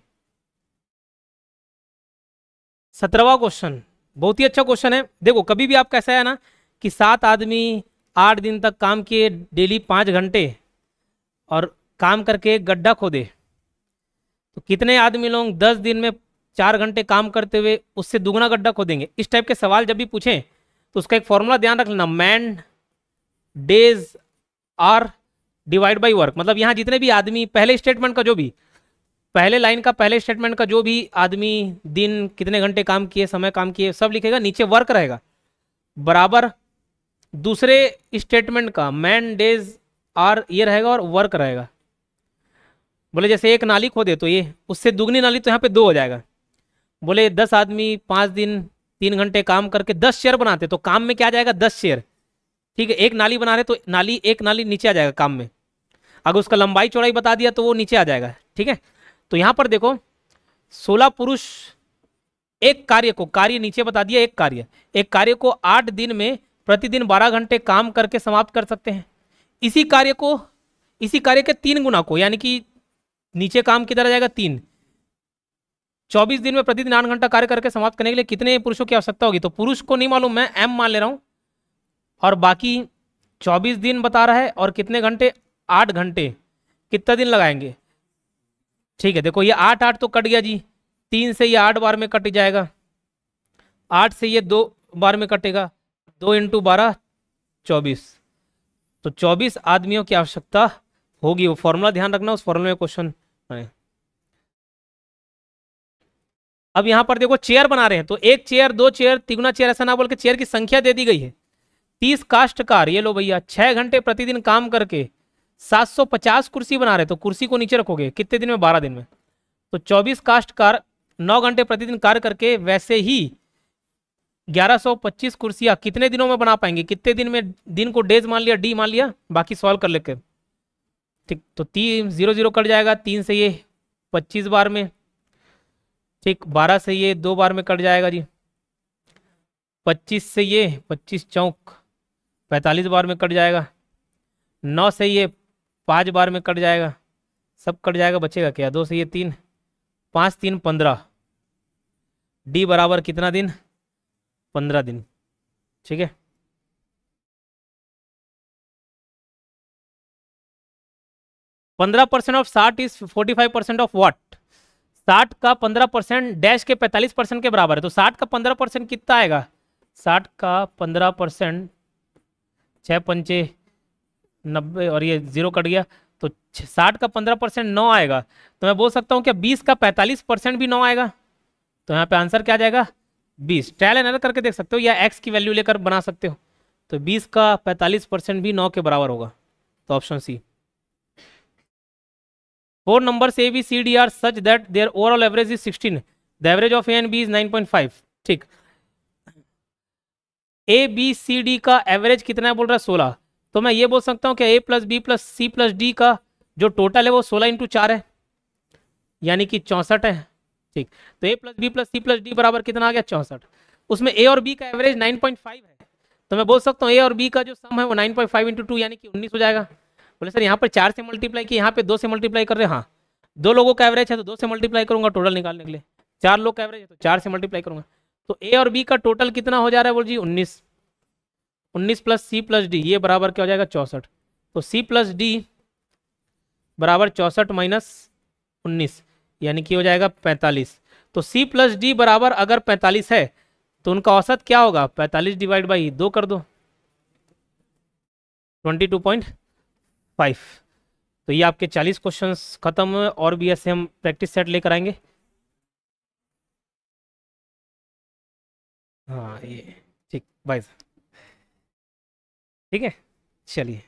17वां क्वेश्चन बहुत ही अच्छा क्वेश्चन है। देखो कभी भी आप कैसा है ना कि 7 आदमी 8 दिन तक काम किए, डेली 5 घंटे, और काम करके एक गड्ढा खोदे, तो कितने आदमी लोग 10 दिन में 4 घंटे काम करते हुए उससे दुगना गड्ढा खोदेंगे। इस टाइप के सवाल जब भी पूछें तो उसका एक फॉर्मूला ध्यान रख लेना, man days are divide by work. मतलब यहाँ जितने भी आदमी, पहले स्टेटमेंट का जो भी, पहले लाइन का पहले स्टेटमेंट का जो भी आदमी दिन कितने घंटे काम किए, समय काम किए, सब लिखेगा, नीचे वर्क रहेगा बराबर दूसरे स्टेटमेंट का मैन डेज आर ये रहेगा और वर्क रहेगा। बोले जैसे एक नाली खोदे तो ये उससे दुगनी नाली, तो यहाँ पे 2 हो जाएगा। बोले 10 आदमी 5 दिन 3 घंटे काम करके 10 चेयर बनाते, तो काम में क्या आ जाएगा 10 चेयर। ठीक है, एक नाली बना रहे तो नाली, एक नाली नीचे आ जाएगा काम में। अगर उसका लंबाई चौड़ाई बता दिया तो वो नीचे आ जाएगा। ठीक है, तो यहाँ पर देखो 16 पुरुष एक कार्य को, कार्य नीचे बता दिया, एक कार्य को 8 दिन में प्रतिदिन 12 घंटे काम करके समाप्त कर सकते हैं। इसी कार्य के 3 गुना को, यानी कि नीचे काम किधर आ जाएगा 3, 24 दिन में प्रतिदिन 8 घंटा कार्य करके समाप्त करने के लिए कितने पुरुषों की आवश्यकता होगी। तो पुरुष को नहीं मालूम, मैं एम मान ले रहा हूं, और बाकी 24 दिन बता रहा है और कितने घंटे 8 घंटे, कितना दिन लगाएंगे। ठीक है, देखो ये 8 8 तो कट गया जी, 3 से ये 8 बार में कट जाएगा, 8 से ये 2 बार में कटेगा, 2 इंटू 12 24, तो 24 आदमियों की आवश्यकता होगी। वो फॉर्मूला ध्यान रखना, उस फॉर्मूले में क्वेश्चन है। अब यहां पर देखो चेयर बना रहे हैं, तो 1 चेयर 2 चेयर तिगुना चेयर ऐसा ना बोल के चेयर की संख्या दे दी गई है। 30 काश्तकार, ये लो भैया 6 घंटे प्रतिदिन काम करके 750 कुर्सी बना रहे, तो कुर्सी को नीचे रखोगे कितने दिन में 12 दिन में। तो 24 काश्तकार 9 घंटे प्रतिदिन कार्य करके वैसे ही 1125 कुर्सियां कितने दिनों में बना पाएंगे, कितने दिन में, दिन को डेज मान लिया, डी मान लिया, बाकी सॉल्व कर लेकर। ठीक, तो 3 0 0 कट जाएगा, 3 से ये 25 बार में, ठीक 12 से ये 2 बार में कट जाएगा जी, 25 से ये 25 चौक 45 बार में कट जाएगा, 9 से ये 5 बार में कट जाएगा, सब कट जाएगा, बचेगा क्या, 2 से ये 3, 5 3 15, डी बराबर कितना दिन, 15 दिन। ठीक है, 15% ऑफ 60 इज 45% ऑफ व्हाट, 60 का 15% डैश के 45% के बराबर है, तो 60 का 15% कितना आएगा, 60 का 15%, 6 पंचे 90 और ये 0 कट गया, तो 60 का 15% 9 आएगा, तो मैं बोल सकता हूँ क्या 20 का 45% भी 9 आएगा, तो यहाँ पे आंसर क्या आ जाएगा 20। ट्रायल एंड एरर करके देख सकते हो या एक्स की वैल्यू लेकर बना सकते हो, तो 20 का 45% भी 9 के बराबर होगा, तो option C. 4 numbers A, B, C, D are such that their overall average is 16. The average of A and B is 9.5. ठीक, A, B, C, D का एवरेज कितना है बोल रहा है 16, तो मैं ये बोल सकता हूँ कि A plus B plus C plus D का जो टोटल है वो 16 इंटू 4 है, यानी कि 64 है। ठीक, तो A plus B plus C plus D बराबर कितना आ गया 64, उसमें A और B का एवरेज 9.5 है, तो मैं बोल सकता हूँ A और B का जो सम है वो 9.5 इंटू 2 यानी कि 19 हो जाएगा। बोले सर यहाँ पर 4 से मल्टीप्लाई किया, यहाँ पे 2 से मल्टीप्लाई कर रहे हैं, हाँ 2 लोगों का एवरेज है तो 2 से मल्टीप्लाई करूंगा टोटल निकालने के लिए, 4 लोग का एवरेज है तो 4 से मल्टीप्लाई करूंगा, तो ए और बी का टोटल कितना हो जा रहा है बोल जी 19, 19 प्लस सी प्लस डी, ये बराबर क्या हो जाएगा 64, तो सी प्लस डी बराबर 64 माइनस 19 यानी कि हो जाएगा 45, तो सी प्लस डी बराबर अगर 45 है तो उनका औसत क्या होगा, 45 डिवाइड बाई 2 कर दो, 22.5। तो ये आपके 40 क्वेश्चंस खत्म हुए, और भी ऐसे हम प्रैक्टिस सेट लेकर आएंगे। हाँ ये ठीक, बाय। ठीक है, चलिए।